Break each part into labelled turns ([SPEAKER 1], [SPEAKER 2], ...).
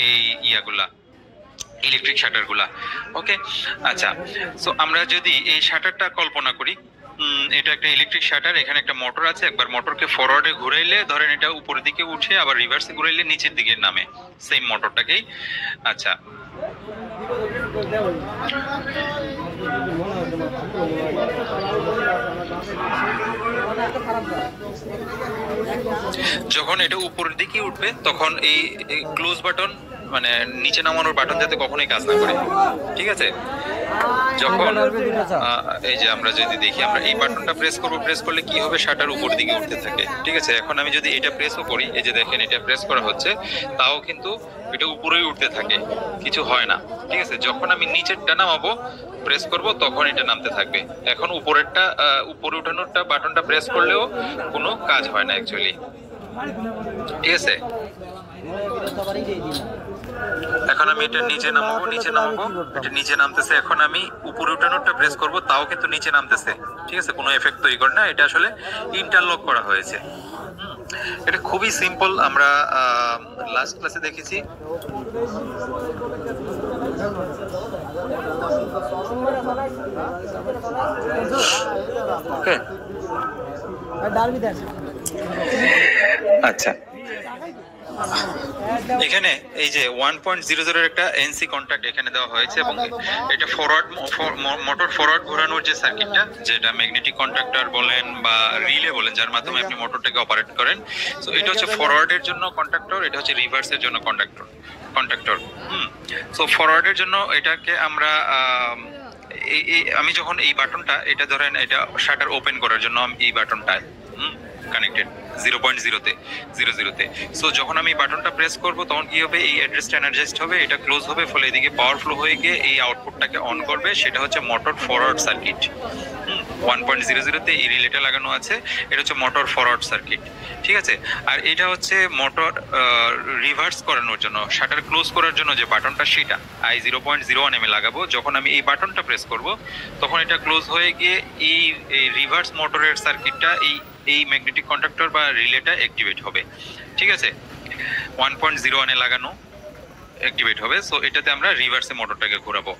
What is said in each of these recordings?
[SPEAKER 1] এই ইয়াগুলা ইলেকট্রিক শাটারগুলা। ওকে, আচ্ছা। সো আমরা যদি এই শাটারটা কল্পনা করি, এটা একটা ইলেকট্রিক শাটার, এখানে একটা মোটর আছে, একবার মোটরকে ফরওয়ার্ডে ঘুরাইলে ধরেন এটা উপরের দিকে উঠে, আবার রিভার্সে ঘুরাইলে নিচের দিকে নামে, সেম মোটরটাকেই। আচ্ছা, যখন এটা উপরের দিকে উঠবে তখন এই ক্লোজ বাটন মানে নিচে নামানোর বাটন যাতে কখনোই কাজ না করে, ঠিক আছে? যখন এই যে আমরা যদি দেখি, আমরা এই বাটনটা প্রেস করব, প্রেস করলে কি হবে, শাটার উপর দিকে উঠতে থাকে, ঠিক আছে? এখন আমি যদি এটা প্রেসও করি, এই যে দেখেন এটা প্রেস করা হচ্ছে, তাও কিন্তু এটা উপরেই উঠতে থাকে, কিছু হয় না, ঠিক আছে? যখন আমি নিচেরটা নামাবো, প্রেস করব, তখন এটা নামতে থাকবে। এখন উপরেরটা উপরে উঠানোরটা বাটনটা প্রেস করলেও কোনো কাজ হয় না অ্যাকচুয়ালি, ঠিক আছে? এখন আমি এটা নিচে নামাবো, এটা নিচে নামতেছে। এখন আমি উপরে উঠানোরটা প্রেস করব, তাও কিন্তু নিচে নামতেছে, ঠিক আছে? কোনো এফেক্ট তৈরি করে না, এটা আসলে ইন্টারলক করা হয়েছে। এটা খুবই সিম্পল, আমরা লাস্ট ক্লাসে দেখেছি। ওকে, আচ্ছা, এখানে এই যে 1.00 এর একটা এনসি কন্টাক্ট এখানে দেওয়া হয়েছে, এবং এটা ফরওয়ার্ড মোটর ফরওয়ার্ড ঘোরানোর যে সার্কিটটা, যেটা ম্যাগনেটিক কন্ট্রাক্টর বলেন বা রিলে বলেন, যার মাধ্যমে আপনি মোটরটাকে অপারেট করেন। সো এটা হচ্ছে ফরওয়ার্ডের জন্য কন্ট্রাক্টর, এটা হচ্ছে রিভার্সের জন্য কন্ট্রাক্টর। সো ফরওয়ার্ডের জন্য এটাকে আমরা আমি যখন এই বাটনটা, এটা ধরেন এটা শাটার ওপেন করার জন্য এই বাটনটা কানেক্টেড 0.0 তে। সো যখন আমি বাটনটা প্রেস করব, তখন কি হবে, এই অ্যাড্রেসটা এনার্জাইজড হবে, এটা ক্লোজ হবে, ফলে এদিকে পাওয়ার ফ্লো হয়ে গিয়ে এই আউটপুটটাকে অন করবে, সেটা হচ্ছে মোটর ফরওয়ার্ড সার্কিট। 1.00 তে এই রিলেটা লাগানো আছে, এটা হচ্ছে মোটর ফরওয়ার্ড সার্কিট, ঠিক আছে? আর এটা হচ্ছে মোটর রিভার্স করানোর জন্য, শাটার ক্লোজ করার জন্য যে বাটনটা, সেটা I0.01 এম লাগাবো। যখন আমি এই বাটনটা প্রেস করব, তখন এটা ক্লোজ হয়ে গিয়ে এই রিভার্স মোটরের সার্কিটটা এই ম্যাগনেটিক কন্ডাক্টর বা রিলেটা অ্যাক্টিভেট হবে, ঠিক আছে? 1.01 এ লাগানো অ্যাক্টিভেট হবে। সো এটাতে আমরা রিভার্সে মোটরটাকে ঘোরাবো।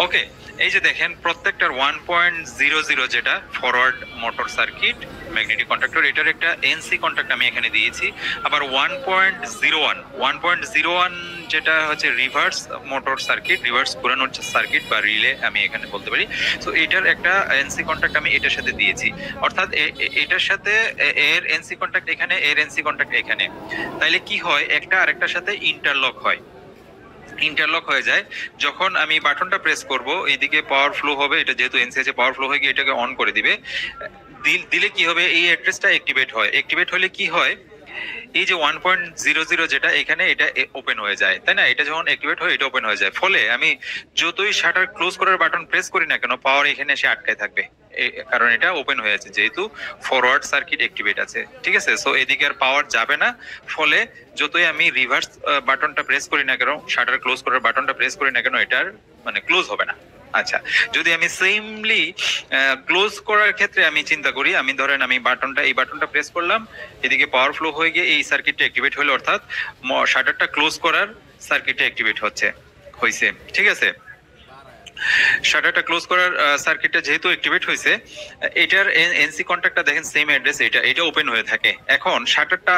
[SPEAKER 1] ওকে, এই যে দেখেন প্রত্যেকটার 1.00 যেটা forward motor circuit magnetic contractor, এটার একটা এনসি কন্ট্যাক্ট আমি এখানে দিয়েছি। আবার 1.01 যেটা হচ্ছে রিভার্স মোটর সার্কিট, রিভার্স ঘোরানোর সার্কিট বা রিলে আমি এখানে বলতে পারি। সো এটার একটা এনসি কন্ট্যাক্ট আমি এটার সাথে দিয়েছি, অর্থাৎ এটার সাথে এর এনসি কন্ট্যাক্ট এখানে, এর এনসি কন্ট্যাক্ট এখানে। তাইলে কি হয়, একটা আরেকটার সাথে ইন্টারলক হয়ে যায়। যখন আমি বাটনটা প্রেস করব, এইদিকে পাওয়ার ফ্লো হবে, এটা যেহেতু এনসি আছে, পাওয়ার ফ্লো হয়ে গিয়ে এটাকে অন করে দিবে। দিলে কি হবে, এই অ্যাড্রেসটা অ্যাক্টিভেট হলে কি হয়, এই যে 1.00 যেটা এখানে, এটা ওপেন হয়ে যায়, তাই না? এটা যখন অ্যাক্টিভেট হয়, এটা ওপেন হয়ে যায়, ফলে আমি যতই শাটার ক্লোজ করার বাটন প্রেস করি না কেন, পাওয়ার এখানে এসে আটকায় থাকবে, কারণ এটা ওপেন হয়ে আছে, যেহেতু ফরওয়ার্ড সার্কিট অ্যাক্টিভেট আছে, ঠিক আছে? সো এদিকে আর পাওয়ার যাবে না, ফলে যতই আমি রিভার্স বাটনটা প্রেস করি না কেন, শাটার ক্লোজ করার বাটনটা প্রেস করি না কেন, এটার মানে ক্লোজ হবে না। আচ্ছা, যদি আমি সেমলি ক্লোজ করার ক্ষেত্রে আমি চিন্তা করি, আমি ধরেন আমি এই বাটনটা প্রেস করলাম, এদিকে পাওয়ার ফ্লো হয়ে গিয়ে এই সার্কিটটা অ্যাক্টিভেট হলো, অর্থাৎ শাটারটা ক্লোজ করার সার্কিটটা অ্যাক্টিভেট হয়েছে, ঠিক আছে? শাটারটা ক্লোজ করার সার্কিটটা যেহেতু অ্যাক্টিভেট হয়েছে, এটার এনসি কন্ট্যাক্টটা দেখেন সেম অ্যাড্রেস, এটা ওপেন হয়ে থাকে। এখন শাটারটা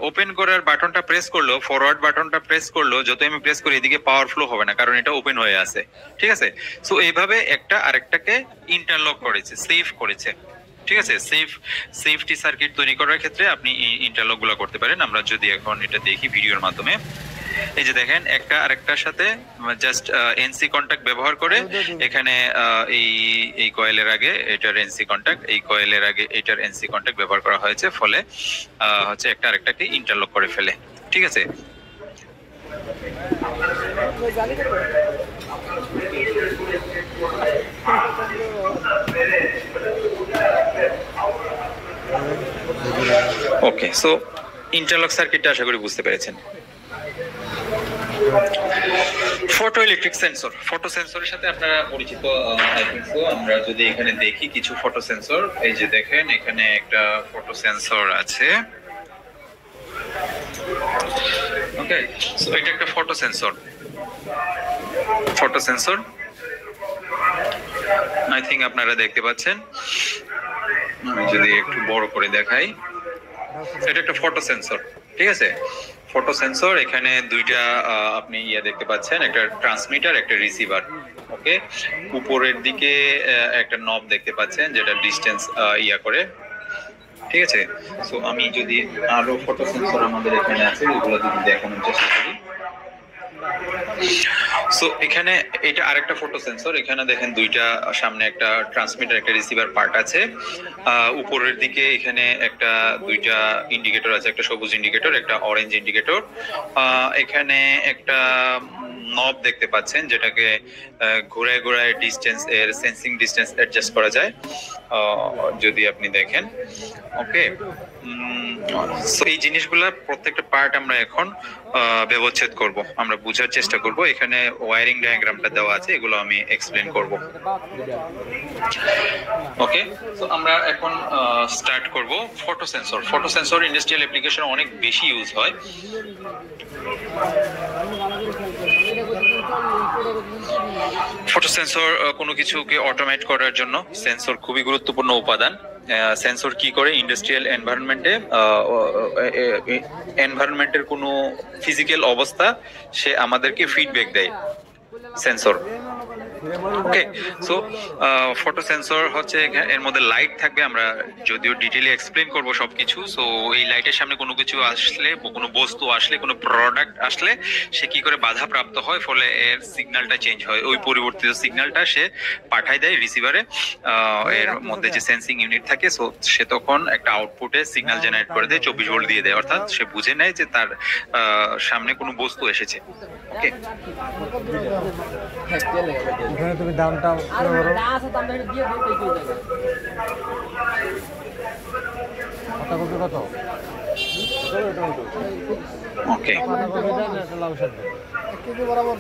[SPEAKER 1] ওপেন করার বাটনটা প্রেস করলো, ফরওয়ার্ড বাটনটা প্রেস করলো, যত আমি প্রেস করি এদিকে পাওয়ার ফ্লো হবে না, কারণ এটা ওপেন হয়ে আছে, ঠিক আছে? সো এইভাবে একটা আরেকটাকে ইন্টারলক করেছে, সেভ করেছে, ঠিক আছে? সেফটি সার্কিট তৈরি করার ক্ষেত্রে আপনি ইন্টারলক গুলো করতে পারেন। আমরা যদি এখন এটা দেখি ভিডিওর মাধ্যমে, এই যে দেখেন একটা আরেকটার সাথে জাস্ট এনসি কন্টাক্ট ব্যবহার করে, এখানে এই কয়েলের আগে এটার এনসি কন্টাক্ট, এই কয়েলের আগে এটার এনসি কন্টাক্ট ব্যবহার করা হয়েছে, ফলে হচ্ছে একটা আরেকটাকে ইন্টারলক করে ফেলে, ঠিক আছে? ওকে, সো ইন্টারলক সার্কিটটা আশা করি বুঝতে পেরেছেন। ফটো ইলেকট্রিক সেন্সর, ফটো সেন্সরের সাথে আপনারা পরিচিত আই থিংক সো। আমরা যদি এখানে দেখি কিছু ফটো সেন্সর, এই যে দেখেন এখানে একটা ফটো সেন্সর আছে, ওকে, সো এটা একটা photo sensor. Photo sensor I think আপনারা দেখতে পাচ্ছেন, আমি যদি একটু বড় করে দেখাই, এটা একটা ফটো সেন্সর। ঠিক আছে, ফটো সেন্সর। এখানে দুইটা আপনি দেখতে পাচ্ছেন, একটা ট্রান্সমিটার একটা রিসিভার। ওকে, উপরের দিকে একটা নব দেখতে পাচ্ছেন যেটা ডিসটেন্স করে। ঠিক আছে, সো আমি যদি আরো ফটো সেন্সর আমাদের এখানে আছে ওগুলো যদি দেখানোর চেষ্টা করি। সো এখানে এটা আরেকটা ফটো সেন্সর। এখানে দেখেন দুইটা, সামনে একটা ট্রান্সমিটার একটা রিসিভার পার্ট আছে, উপরের দিকে এখানে একটা দুইটা ইন্ডিকেটর আছে, একটা সবুজ ইন্ডিকেটর একটা অরেঞ্জ ইন্ডিকেটর। এখানে একটা নব দেখতে পাচ্ছেন যেটাকে ঘোরায় ঘোরায় ডিসটেন্স এর সেন্সিং ডিসটেন্স অ্যাডজাস্ট করা যায় যদি আপনি দেখেন। ওকে, সো এই জিনিসগুলো প্রত্যেকটা পার্ট আমরা এখন ব্যবচ্ছেদ করব, আমরা বোঝার চেষ্টা করব। এখানে ওয়্যারিং ডায়াগ্রামটা দেওয়া আছে, এগুলো আমি এক্সপ্লেন করব। ওকে, সো আমরা এখন স্টার্ট করব। Photo sensor, photo sensor industrial application অনেক বেশি ইউজ হয়। ফটো সেন্সর কোনো কিছুকে অটোমেট করার জন্য সেন্সর খুবই গুরুত্বপূর্ণ উপাদান। সেন্সর কি করে, ইন্ডাস্ট্রিয়াল এনভায়রনমেন্টের কোনো ফিজিক্যাল অবস্থা সে আমাদেরকে ফিডব্যাক দেয় সেন্সর। ওকে, সো ফটো সেন্সর হচ্ছে, এর মধ্যে লাইট থাকবে, আমরা যদিও ডিটেইলি এক্সপ্লেন করব সবকিছু। সো এই লাইটের সামনে কোনো কিছু আসলে, কোনো বস্তু আসলে, কোনো প্রোডাক্ট আসলে সে কি করে বাধা প্রাপ্ত হয়, ফলে এর সিগন্যালটা চেঞ্জ হয়, ওই পরিবর্তিত সিগন্যালটা সে পাঠায় দেয় রিসিভারে। এর মধ্যে যে সেন্সিং ইউনিট থাকে, সো সে তখন একটা আউটপুটে সিগন্যাল জেনারেট করে দেয়, 24 ভোল্ট দিয়ে দেয়, অর্থাৎ সে বুঝে নেয় যে তার সামনে কোনো বস্তু এসেছে। ওকে,
[SPEAKER 2] এখানে তুমি দামটা কত?
[SPEAKER 1] ওকে,
[SPEAKER 2] বরাবর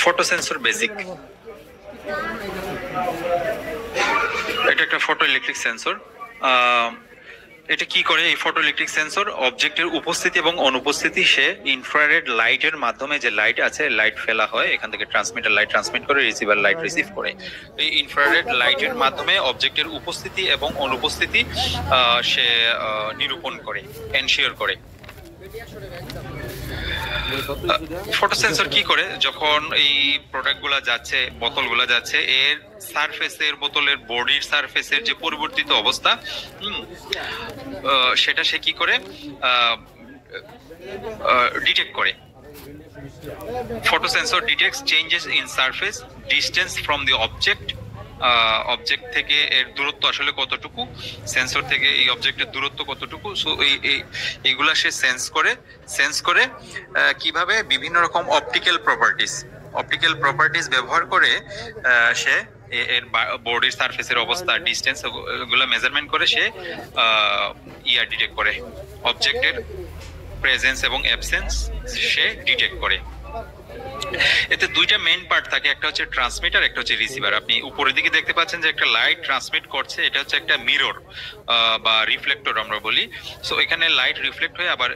[SPEAKER 1] ফটো সেন্সর বেসিক। এটা একটা ফটো ইলেকট্রিক সেন্সর। এটা কি করে, এই ফটো ইলেকট্রিক সেন্সর অবজেক্টের উপস্থিতি এবং অনুপস্থিতি সে ইনফ্রারেড লাইটের মাধ্যমে, যে লাইট আছে, লাইট ফেলা হয় এখান থেকে, ট্রান্সমিটার লাইট ট্রান্সমিট করে, রিসিভার লাইট রিসিভ করে। এই ইনফ্রারেড লাইটের মাধ্যমে অবজেক্টের উপস্থিতি এবং অনুপস্থিতি সে নিরূপণ করে, এনশিওর করে। ফটো সেন্সর কি করে, যখন এই প্রোডাক্টগুলো যাচ্ছে, বোতলগুলো যাচ্ছে, এর সারফেসের, বোতলের বডির সারফেসের যে পরিবর্তিত অবস্থা, সেটা সে কি করে ডিটেক্ট করে। Photo sensor detects changes in surface distance from the object. Object থেকে এর দূরত্ব আসলে কতটুকু, সেন্সর থেকে এই অবজেক্টের দূরত্ব কতটুকু। সো এইগুলা সে সেন্স করে কিভাবে, বিভিন্ন রকম অপটিক্যাল প্রপার্টিস ব্যবহার করে সে এর বডির সারফেসের অবস্থা, ডিসটেন্স, এগুলো মেজারমেন্ট করে সে ডিটেক্ট করে, অবজেক্টের প্রেজেন্স এবং অ্যাবসেন্স সে ডিটেক্ট করে। এতে দুইটা মেইন পার্ট থাকে, একটা হচ্ছে ট্রান্সমিটার, একটা হচ্ছে রিসিভার। আপনি উপরের দিকে দেখতে পাচ্ছেন যে একটা লাইট ট্রান্সমিট করছে, এটা হচ্ছে একটা মিরর বা রিফ্লেক্টর আমরা বলি। সো এখানে লাইট রিফ্লেক্ট হয়ে আবার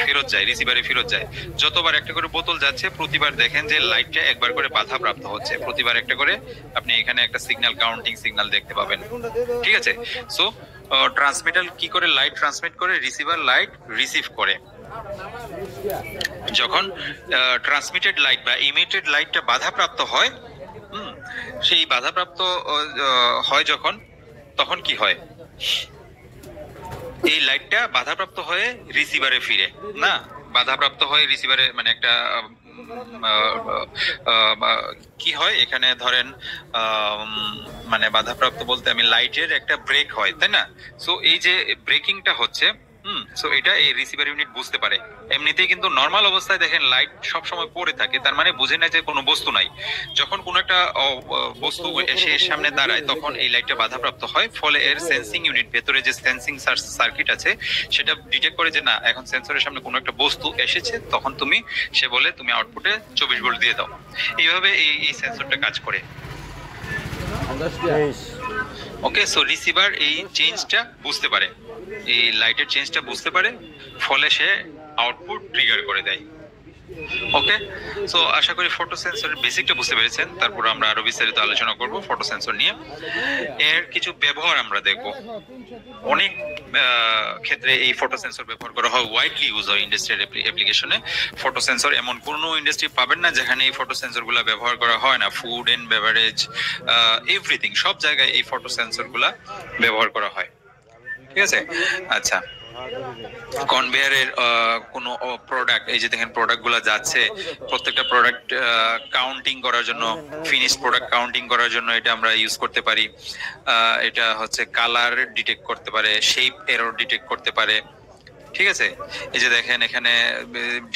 [SPEAKER 1] ফেরত যায়, রিসিভারে ফেরত যায়। যতবার একটা করে বোতল যাচ্ছে, প্রতিবার দেখেন যে লাইটটা একবার করে বাধা প্রাপ্ত হচ্ছে, প্রতিবার একটা করে আপনি এখানে একটা সিগন্যাল, কাউন্টিং সিগন্যাল দেখতে পাবেন। ঠিক আছে, সো ট্রান্সমিটার কি করে লাইট ট্রান্সমিট করে, রিসিভার লাইট রিসিভ করে। যখন ট্রান্সমিটেড লাইট বা ইমিটেড লাইটটা বাধাপ্রাপ্ত হয়, সেই বাধাপ্রাপ্ত হয় যখন, তখন কি হয়, এই লাইটটা বাধাপ্রাপ্ত হয়ে রিসিভারে ফিরে না, বাধাপ্রাপ্ত হয়ে রিসিভারে, মানে একটা কি হয় এখানে, ধরেন মানে বাধাপ্রাপ্ত বলতে আমি লাইটের একটা ব্রেক হয়, তাই না? সো এই যে ব্রেকিংটা হচ্ছে, সো এটা এই রিসিভার ইউনিট বুঝতে পারে। এমনিতেই কিন্তু নর্মাল অবস্থায় দেখেন লাইট সব সময় পড়ে থাকে, তার মানে বুঝে না যে কোনো বস্তু নাই। যখন কোনো একটা বস্তু এসে এর সামনে দাঁড়ায় তখন এই লাইটটা বাধাপ্রাপ্ত হয়, ফলে এর সেন্সিং ইউনিট, ভেতরে যে সেন্সিং সার্কিট আছে সেটা ডিটেক্ট করে যে না এখন সেন্সরের সামনে কোনো একটা বস্তু এসেছে, তখন সে বলে তুমি আউটপুটে 24 ভোল্ট দিয়ে দাও। এইভাবে এই সেন্সরটা কাজ করে। ওকে, সো রিসিভার এই চেঞ্জটা বুঝতে পারে, এই লাইটের চেঞ্জটা বুঝতে পারে, ফলে সে আউটপুট ট্রিগার করে দেয়। ওকে, সো আশা করি ফটো সেন্সরের বেসিকটা বুঝতে পেরেছেন। তারপর আমরা আরো বিস্তারিত আলোচনা করব ফটো সেন্সর নিয়ে। এর কিছু ব্যবহার আমরা দেখব। অনেক ক্ষেত্রে এই ফটো সেন্সর ব্যবহার করা হয়, ওয়াইডলি ইউজ হয় ইন্ডাস্ট্রিয়াল অ্যাপ্লিকেশনে। ফটো সেন্সর এমন কোনো ইন্ডাস্ট্রি পাবেন না যেখানে এই ফটো সেন্সরগুলো ব্যবহার করা হয় না। ফুড এন্ড বেভারেজ, এভরিথিং, সব জায়গায় এই ফটো সেন্সরগুলো ব্যবহার করা হয়। ঠিক আছে, আচ্ছা। কনভেয়ারের কোনো প্রোডাক্ট, এই যে দেখেন প্রোডাক্টগুলো যাচ্ছে, প্রত্যেকটা প্রোডাক্ট কাউন্টিং করার জন্য, ফিনিশ প্রোডাক্ট কাউন্টিং করার জন্য এটা আমরা ইউজ করতে পারি। এটা হচ্ছে কালার ডিটেক্ট করতে পারে, শেপ এরর ডিটেক্ট করতে পারে। ঠিক আছে, এই যে দেখেন এখানে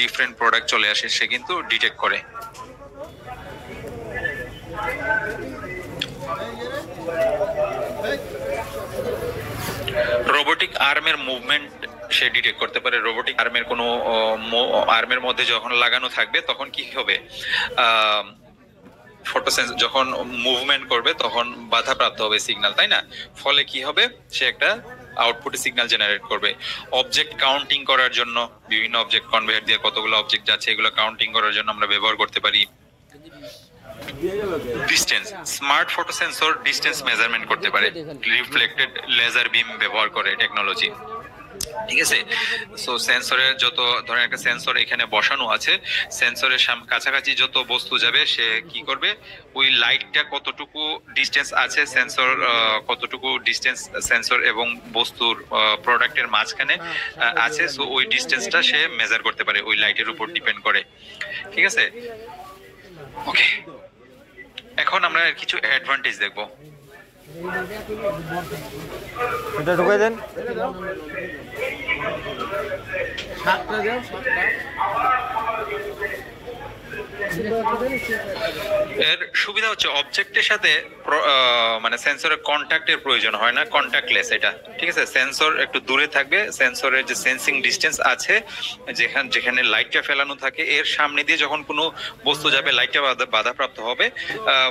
[SPEAKER 1] ডিফারেন্ট প্রোডাক্ট চলে আসে, সে কিন্তু ডিটেক্ট করে। রোবোটিক আর্মের মুভমেন্ট সে ডিটেক্ট করতে পারে। রোবোটিক আর্মের কোনো আর্মের মধ্যে যখন লাগানো থাকবে তখন কি হবে, ফটোসেন্স যখন মুভমেন্ট করবে তখন বাধাপ্রাপ্ত হবে সিগন্যাল, তাই না? ফলে কি হবে, সে একটা আউটপুটে সিগন্যাল জেনারেট করবে। অবজেক্ট কাউন্টিং করার জন্য, বিভিন্ন অবজেক্ট কনভেয়ার দিয়ে কতগুলো অবজেক্ট যাচ্ছে এগুলো কাউন্টিং করার জন্য আমরা ব্যবহার করতে পারি। Distance, smart photo sensor distance measurement করতে পারে, রিফ্লেক্টেড লেজার বিম ব্যবহার করে টেকনোলজি। ঠিক আছে, সো সেন্সরের যত, ধরেন একটা সেন্সর এখানে বসানো আছে, সেন্সরের কাছাকাছি যত বস্তু যাবে সে কি করবে, ওই লাইটটা কতটুকু ডিসটেন্স আছে, সেন্সর কতটুকু ডিসটেন্স সেন্সর এবং বস্তুর প্রোডাক্টের মাঝখানে আছে, সো ওই ডিসটেন্সটা সে মেজার করতে পারে, ওই লাইটের উপর ডিপেন্ড করে। ঠিক আছে, ওকে। এখন আমরা কিছু অ্যাডভান্টেজ দেখব।
[SPEAKER 2] এটা ঢুকে দেন।
[SPEAKER 1] এর সুবিধা হচ্ছে অবজেক্টের সাথে মানে সেন্সরের কন্টাক্টের প্রয়োজন হয় না, কন্টাক্টলেস এটা। ঠিক আছে, সেন্সর একটু দূরে থাকবে, সেন্সরের যে সেন্সিং ডিসটেন্স আছে, যেখানে লাইটটা ফেলানো থাকে এর সামনে দিয়ে যখন কোনো বস্তু যাবে লাইটটা বাধাপ্রাপ্ত হবে,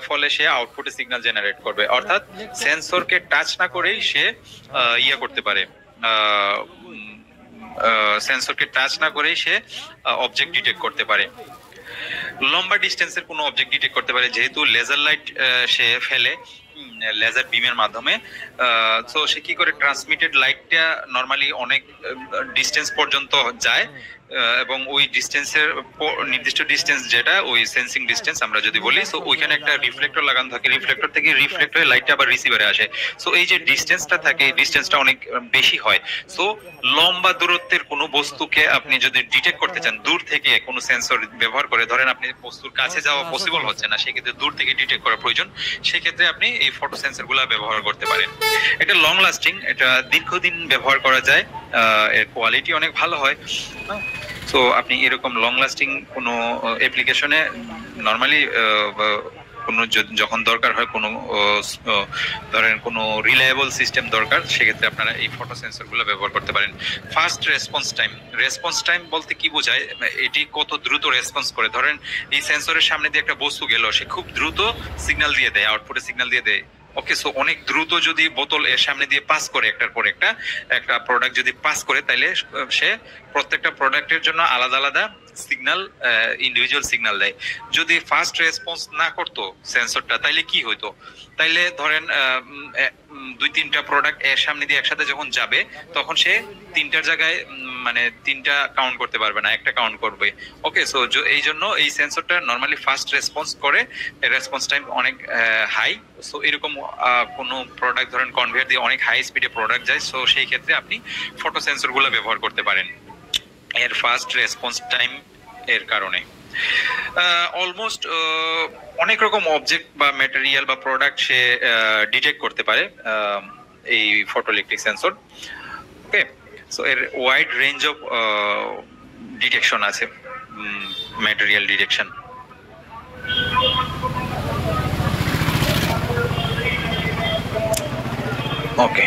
[SPEAKER 1] ফলে সে আউটপুটে সিগন্যাল জেনারেট করবে। অর্থাৎ সেন্সরকে টাচ না করেই সে ইয়ে করতে পারে, সেন্সরকে টাচ না করেই সে অবজেক্ট ডিটেক্ট করতে পারে। লম্বা ডিস্টেন্সের কোনো অবজেক্ট ডিটেক্ট করতে পারে, যেহেতু লেজার লাইট সে ফেলে লেজার বিমের মাধ্যমে। তো সে কি করে, ট্রান্সমিটেড লাইটটা নরমালি অনেক ডিস্টেন্স পর্যন্ত যায়, এবং ওই ডিস্টেন্সের নির্দিষ্ট ডিস্টেন্স যেটা ওই সেন্সিং ডিস্টেন্স আমরা যদি বলি, সো ওইখানে একটা রিফ্লেক্টর লাগানো থাকে, রিফ্লেক্টর থেকে রিফ্লেক্ট হয়ে লাইটটা আবার রিসিভারে আসে। সো এই যে ডিস্টেন্সটা থাকে, এই ডিস্টেন্সটা অনেক বেশি হয়। সো লম্বা দূরত্বের কোনো বস্তুকে আপনি যদি ডিটেক্ট করতে চান দূর থেকে কোনো সেন্সর ব্যবহার করে, ধরেন আপনি বস্তুর কাছে যাওয়া পসিবল হচ্ছে না, সেক্ষেত্রে দূর থেকে ডিটেক্ট করা প্রয়োজন, সেক্ষেত্রে আপনি এই ফটো সেন্সরগুলো ব্যবহার করতে পারেন। এটা লং লাস্টিং, এটা দীর্ঘদিন ব্যবহার করা যায়, এর কোয়ালিটি অনেক ভালো হয়। সো আপনি এরকম লং লাস্টিং কোনো অ্যাপ্লিকেশনে নরমালি কোনো যখন দরকার হয়, কোনো ধরেন কোনো রিলায়েবল সিস্টেম দরকার, সেক্ষেত্রে আপনারা এই ফটো সেন্সরগুলো ব্যবহার করতে পারেন। ফাস্ট রেসপন্স টাইম বলতে কি বোঝায়, এটি কত দ্রুত রেসপন্স করে। ধরেন এই সেন্সরের সামনে দিয়ে একটা বস্তু গেল, সে খুব দ্রুত সিগন্যাল দিয়ে দেয়, আউটপুটে সিগন্যাল দিয়ে দেয়। ওকে, সো অনেক দ্রুত যদি বোতল এর সামনে দিয়ে পাস করে, একটার পর একটা প্রোডাক্ট যদি পাস করে, তাইলে সে প্রত্যেকটা প্রোডাক্টের জন্য আলাদা আলাদা সিগন্যাল, ইন্ডিভিজুয়াল সিগন্যাল দেয়। যদি ফাস্ট রেসপন্স না করতো সেন্সরটা, তাইলে কি হইতো, তাইলে ধরেন 2-3টা প্রোডাক্ট এর সামনে দিয়ে একসাথে যখন যাবে, তখন সে 3টার জায়গায় মানে 3টা কাউন্ট করতে পারবে না, একটা কাউন্ট করবে। ওকে, সো এই জন্য এই সেন্সরটা নরমালি ফাস্ট রেসপন্স করে, রেসপন্স টাইম অনেক হাই। সো এরকম কোনো প্রোডাক্ট ধরেন কনভেয়ার দিয়ে অনেক হাই স্পিডে প্রোডাক্ট যায়, সো সেই ক্ষেত্রে আপনি ফটো সেন্সরগুলো ব্যবহার করতে পারেন এর ফাস্ট রেসপন্স টাইম এর কারণে। অলমোস্ট অনেক রকম অবজেক্ট বা ম্যাটেরিয়াল বা প্রোডাক্ট সে ডিটেক্ট করতে পারে এই ফটোইলেকট্রিক সেন্সর। ওকে, সো এর ওয়াইড রেঞ্জ অফ ডিটেকশন আছে, ম্যাটেরিয়াল ডিটেকশন। ওকে,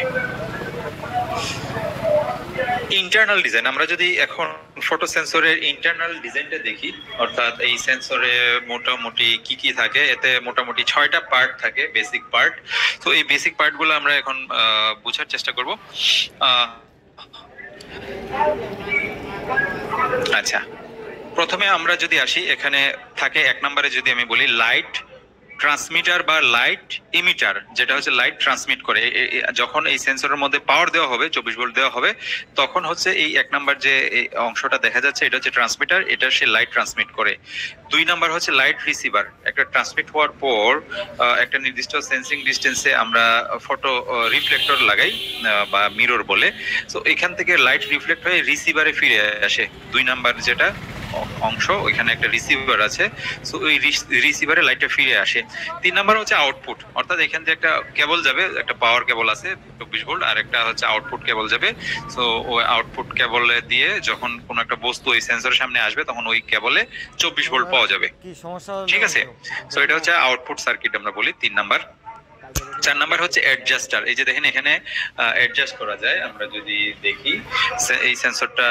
[SPEAKER 1] ইন্টারনাল ডিজাইন আমরা যদি এখন ফটো সেন্সরের ইন্টারনাল ডিজাইনটা দেখি, অর্থাৎ এই সেন্সরে মোটামুটি কি কি থাকে, এতে মোটামুটি 6টা পার্ট থাকে, বেসিক পার্ট। তো এই বেসিক পার্টগুলো আমরা এখন বোঝার চেষ্টা করব। আচ্ছা, প্রথমে আমরা যদি আসি, এখানে থাকে 1 নম্বরে যদি আমি বলি লাইট ট্রান্সমিটার বা লাইট ইমিটার, যেটা হচ্ছে লাইট ট্রান্সমিট করে। যখন এই সেন্সরের মধ্যে পাওয়ার দেওয়া হবে, 24 ভোল্ট দেওয়া হবে, তখন হচ্ছে এই 1 নাম্বার যে অংশটা দেখা যাচ্ছে এটা হচ্ছে ট্রান্সমিটার, এটা সে লাইট ট্রান্সমিট করে। 2 নাম্বার হচ্ছে লাইট রিসিভার। একটা ট্রান্সমিট হওয়ার পর একটা নির্দিষ্ট সেন্সিং ডিস্টেন্সে আমরা ফটো রিফ্লেক্টর লাগাই বা মিরর বলে। সো এখান থেকে লাইট রিফ্লেক্ট হয়ে রিসিভারে ফিরে আসে। 2 নাম্বার যেটা অংশ, ওইখানে একটা রিসিভার আছে, সো ওই রিসিভারে লাইটটা ফিরে আসে। 3 নাম্বার হচ্ছে আউটপুট, অর্থাৎ এখান থেকে একটা কেবল যাবে, একটা পাওয়ার কেবল আছে 24 ভোল্ট, আর একটা হচ্ছে আউটপুট কেবল যাবে। সো ওই আউটপুট কেবলে দিয়ে যখন কোনো একটা বস্তু ওই সেন্সরের সামনে আসবে, তখন ওই কেবলে 24 ভোল্ট পাওয়া যাবে। ঠিক আছে, সো এটা হচ্ছে আউটপুট সার্কিট আমরা বলি 3 নাম্বার। 4 নাম্বার হচ্ছে অ্যাডজাস্টার। এই যে দেখেন এখানে অ্যাডজাস্ট করা যায়। আমরা যদি দেখি এই সেন্সরটা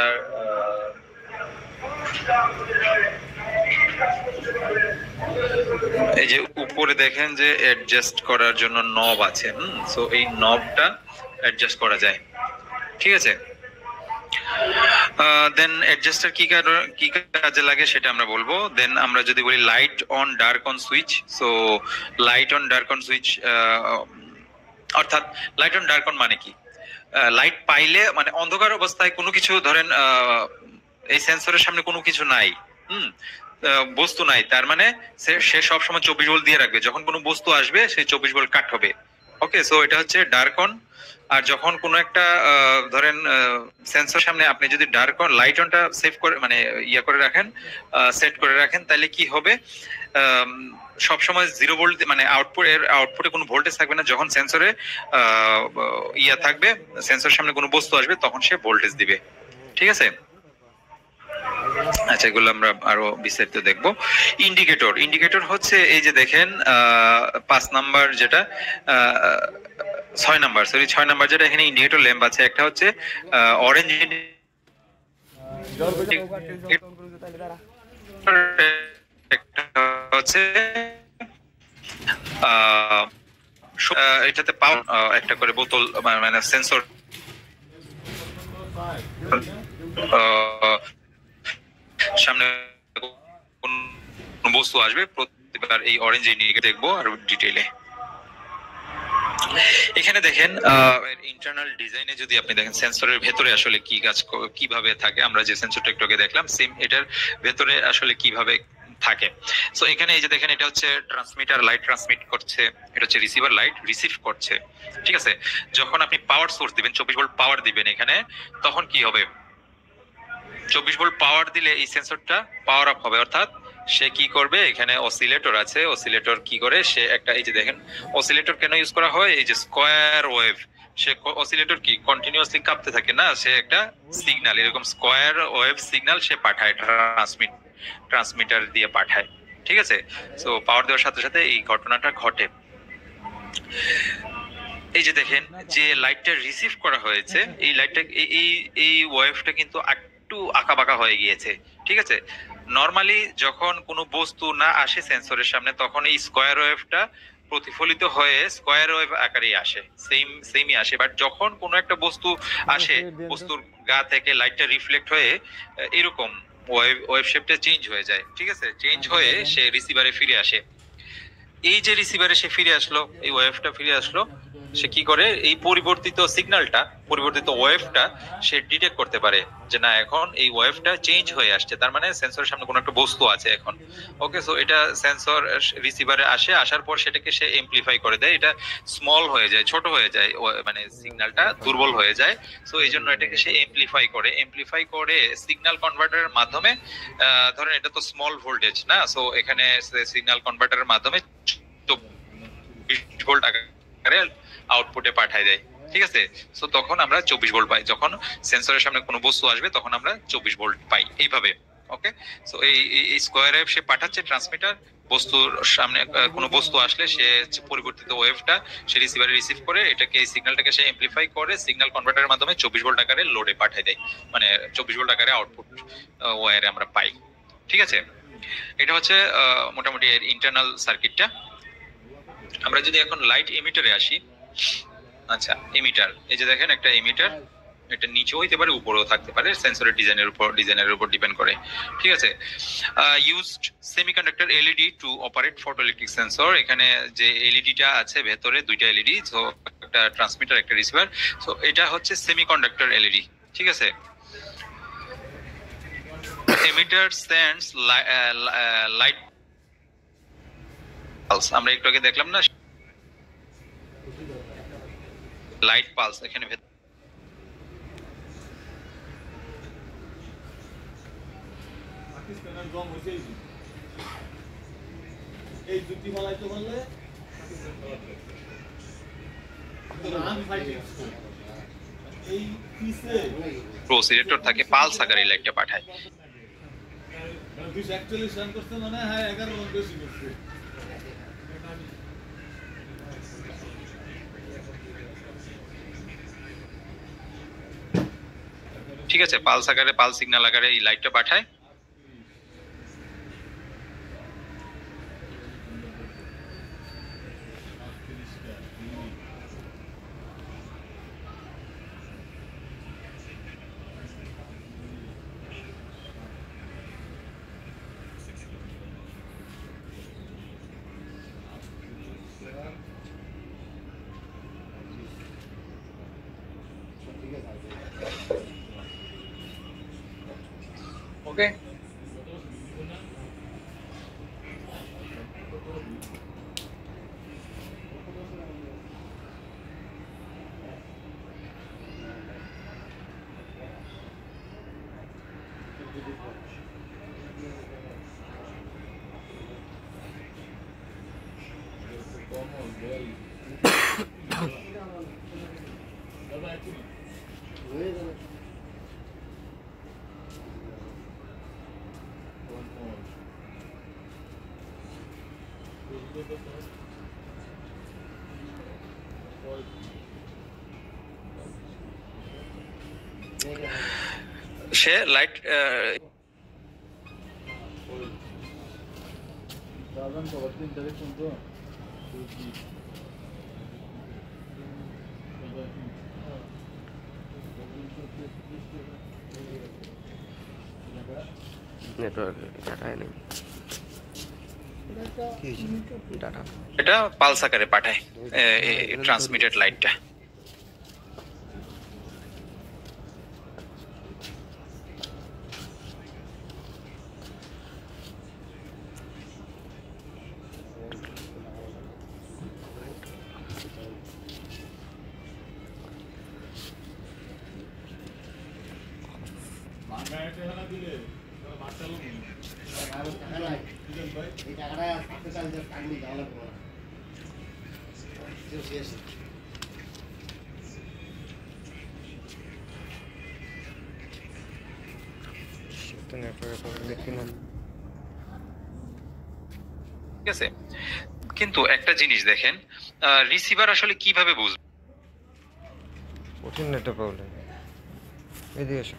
[SPEAKER 1] এই যে উপরে দেখেন যে অ্যাডজাস্ট করার জন্য নব আছে, সো এই নবটা অ্যাডজাস্ট করা যায়। ঠিক আছে, দেন অ্যাডজাস্টার কি কাজে লাগে সেটা আমরা বলবো। দেন আমরা যদি বলি light on dark on switch, so light on dark on switch, অর্থাৎ লাইট অন ডার্ক অন মানে কি, লাইট পাইলে মানে অন্ধকার অবস্থায় কোনো কিছু ধরেন এই সেন্সরের সামনে কোনো কিছু নাই, বস্তু নাই, তার মানে সে সব সময় 24 ভোল্ট দিয়ে রাখবে। যখন কোনো বস্তু আসবে সেই 24 ভোল্ট কাট হবে। ওকে, সো এটা হচ্ছে ডার্ক অন। আর যখন কোনো একটা ধরেন সেন্সর সামনে আপনি যদি ডার্ক অন লাইট অনটা সেভ করে মানে ইয়া করে রাখেন, সেট করে রাখেন, তাহলে কি হবে, সব সময় 0 ভোল্ট মানে আউটপুটে কোনো ভোল্টেজ থাকবে না। যখন সেন্সরে ইয়া থাকবে, সেন্সর সামনে কোনো বস্তু আসবে, তখন সে ভোল্টেজ দিবে। ঠিক আছে, আচ্ছা, এগুলো আমরা আরো বিস্তারিত দেখবো। ইন্ডিকেটর হচ্ছে এই যে দেখেন 5 নাম্বার যেটা 6 নাম্বার যেটা এখানে ইন্ডিকেটর ল্যাম্প আছে। একটা হচ্ছে অরেঞ্জ হচ্ছে এটাতে পাওয়ার একটা করে বোতল মানে সেন্সর সামনে কোন বস্তু আসবে, প্রতিবার এই অরেঞ্জ ইন্ডিকেটর দেখবো আর ডিটেইলে। এখানে দেখেন ইন্টারনাল ডিজাইনে যদি আপনি দেখেন সেন্সরের ভেতরে আসলে কি কাজ কিভাবে থাকে, আমরা যে সেন্সরটা একটু আগে দেখলাম সেম এটার ভেতরে আসলে কিভাবে থাকে। সো এখানে এই যে দেখেন এটা হচ্ছে ট্রান্সমিটার, লাইট ট্রান্সমিট করছে, এটা হচ্ছে রিসিভার, লাইট রিসিভ করছে। ঠিক আছে, যখন আপনি পাওয়ার সোর্স দিবেন 24 ভোল্ট পাওয়ার দিবেন এখানে, তখন কি হবে, 24 ভোল্ট পাওয়ার দিলে এই সেন্সরটা পাওয়ার আপ হবে। অর্থাৎ সে কি করবে, এখানে অসিলেটর আছে, অসিলেটর কি করে, সে একটা এই যে দেখেন অসিলেটর কেন ইউজ করা হয়, এই যে স্কয়ার ওয়েভ, সে অসিলেটর কি কন্টিনিউয়াসলি কাঁপতে থাকে না, সে একটা সিগন্যাল এরকম স্কয়ার ওয়েভ সিগন্যাল সে পাঠায়, ট্রান্সমিটার দিয়ে পাঠায়। ঠিক আছে, সো পাওয়ার দেওয়ার সাথে সাথে এই ঘটনাটা ঘটে। এই যে দেখেন যে লাইটটা রিসিভ করা হয়েছে, এই লাইটটা এই ওয়েভটা কিন্তু একটু আঁকাবাঁকা হয়ে গিয়েছে। ঠিক আছে, নরমালি যখন কোনো বস্তু না আসে সেন্সরের সামনে, তখন এই স্কয়ার ওয়েভটা প্রতিফলিত হয়ে স্কয়ার ওয়েভ আকারে আসে, সেমই আসে। বাট যখন কোনো একটা বস্তু আসে, বস্তুর গা থেকে লাইটটা রিফ্লেক্ট হয়ে এরকম ওয়েভ শেপটা চেঞ্জ হয়ে যায়। ঠিক আছে, চেঞ্জ হয়ে সে রিসিভারে ফিরে আসে। এই যে রিসিভারে সে ফিরে আসলো, এই ওয়েভটা ফিরে আসলো, সে কি করে, এই পরিবর্তিত সিগন্যালটা, পরিবর্তিত ওয়েভটা সে ডিটেক্ট করতে পারে যে না এখন এই ওয়েভটা চেঞ্জ হয়ে আসছে, তার মানে সেন্সরের সামনে কোনো একটা বস্তু আছে এখন। ওকে, সো এটা সেন্সর রিসিভারে আসে, আসার পর সেটাকে সে এমপ্লিফাই করে দেয়, এটা স্মল হয়ে যায়, ছোট হয়ে যায়, মানে সিগন্যালটা দুর্বল হয়ে যায়। সো এই জন্য এটাকে সে এমপ্লিফাই করে সিগন্যাল কনভার্টারের মাধ্যমে, ধরেন এটা তো স্মল ভোল্টেজ না, সো এখানে সিগন্যাল কনভার্টারের মাধ্যমে 24 ভোল্ট আকারে আউটপুটে পাঠায় দেয়। ঠিক আছে। সো তখন আমরা 24 ভোল্ট পাই, যখন সেন্সরের সামনে কোনো বস্তু আসবে তখন আমরা 24 ভোল্ট পাই এইভাবে। ওকে, সো এই স্কয়ার ওয়েভ সে পাঠাচ্ছে ট্রান্সমিটার, বস্তুর সামনে কোনো বস্তু আসলে সে পরিবর্তিত ওয়েভটা সে রিসিভারে রিসিভ করে, এটাকে এই সিগন্যালটাকে সে এমপ্লিফাই করে সিগন্যাল কনভার্টারের মাধ্যমে 24 ভোল্ট আকারে লোডে পাঠিয়ে দেয়, মানে 24 ভোল্ট আকারে আউটপুট ওয়্যারে আমরা পাই। ঠিক আছে, এটা হচ্ছে মোটামুটি এর ইন্টারনাল সার্কিটটা। আমরা যদি এখন লাইট এমিটারে আসি, আচ্ছা এমিটার, এই যে দেখেন একটা এমিটার, এটা নিচেও হইতে পারে উপরেও থাকতে পারে, সেন্সরের ডিজাইনের উপর ডিপেন্ড করে। ঠিক আছে, used semiconductor LED two operate photoelectric sensor. এখানে যে এলইডিটা আছে ভেতরে দুইটা এলইডি, তো একটা ট্রান্সমিটার একটা রিসিভার, তো এটা হচ্ছে সেমিকন্ডাক্টর এলইডি। ঠিক আছে, এমিটার সেন্ডস লাইট পালস, আমরা একটু আগে দেখলাম না লাইট পালস, এখানে
[SPEAKER 3] এই যুক্তি মালাইতে বললে এই পিসে
[SPEAKER 1] প্রসিলেটর থাকে, পালস আকারে লাইটটা পাঠায়।
[SPEAKER 3] 241 রান করতে মানে হ্যাঁ 11 রান বেশি করছে।
[SPEAKER 1] ঠিক আছে, পালস আকারে, পালস সিগন্যাল আকারে এই লাইটটা পাঠায়। ওকে, সে লাইট
[SPEAKER 3] দাদা তো বলতে ইন্টারেস্ট তো
[SPEAKER 2] নেটওয়ার্ক ডাটায় নেই, ডাটা
[SPEAKER 1] এটা পালস আকারে পাঠায় ট্রান্সমিটেড লাইটটা।
[SPEAKER 3] বাংলাতে হলা দিলে মাছালো আর টাকা নাই ভাই এই টাকাটা হাতে কাল যে টাকা নিয়ে যাওয়া লাগবে না শেষ
[SPEAKER 2] তো নেটওয়ার্ক দেখি না।
[SPEAKER 1] ঠিক আছে, কিন্তু একটা জিনিস দেখেন, রিসিভার আসলে কিভাবে বুঝবে?
[SPEAKER 2] কঠিন নেটওয়ার্ক প্রবলেম, এদিকে এসো।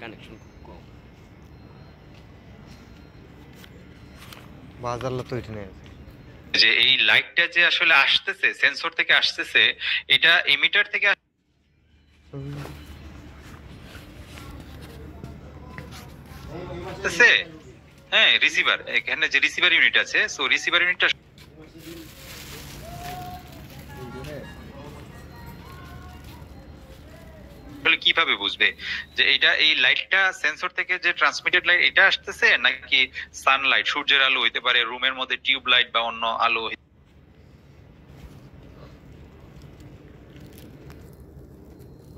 [SPEAKER 4] কানেকশন খুব কম।
[SPEAKER 2] বাজারলা তো এখানে
[SPEAKER 1] যে এই লাইটটা যে আসলে আসতেছে সেন্সর থেকে আসতেছে, এটা এমিটার থেকে আসতেছে। হ্যাঁ, রিসিভার, এখানে যে রিসিভার ইউনিট আছে, সো রিসিভার ইউনিটটা আসলে কিভাবে বুঝবে যে এটা এই লাইটটা সেন্সর থেকে যে ট্রান্সমিটেড লাইট এটা আসতেছে, নাকি সানলাইট, সূর্যের আলো হইতে পারে, রুমের মধ্যে টিউব লাইট বা অন্য আলো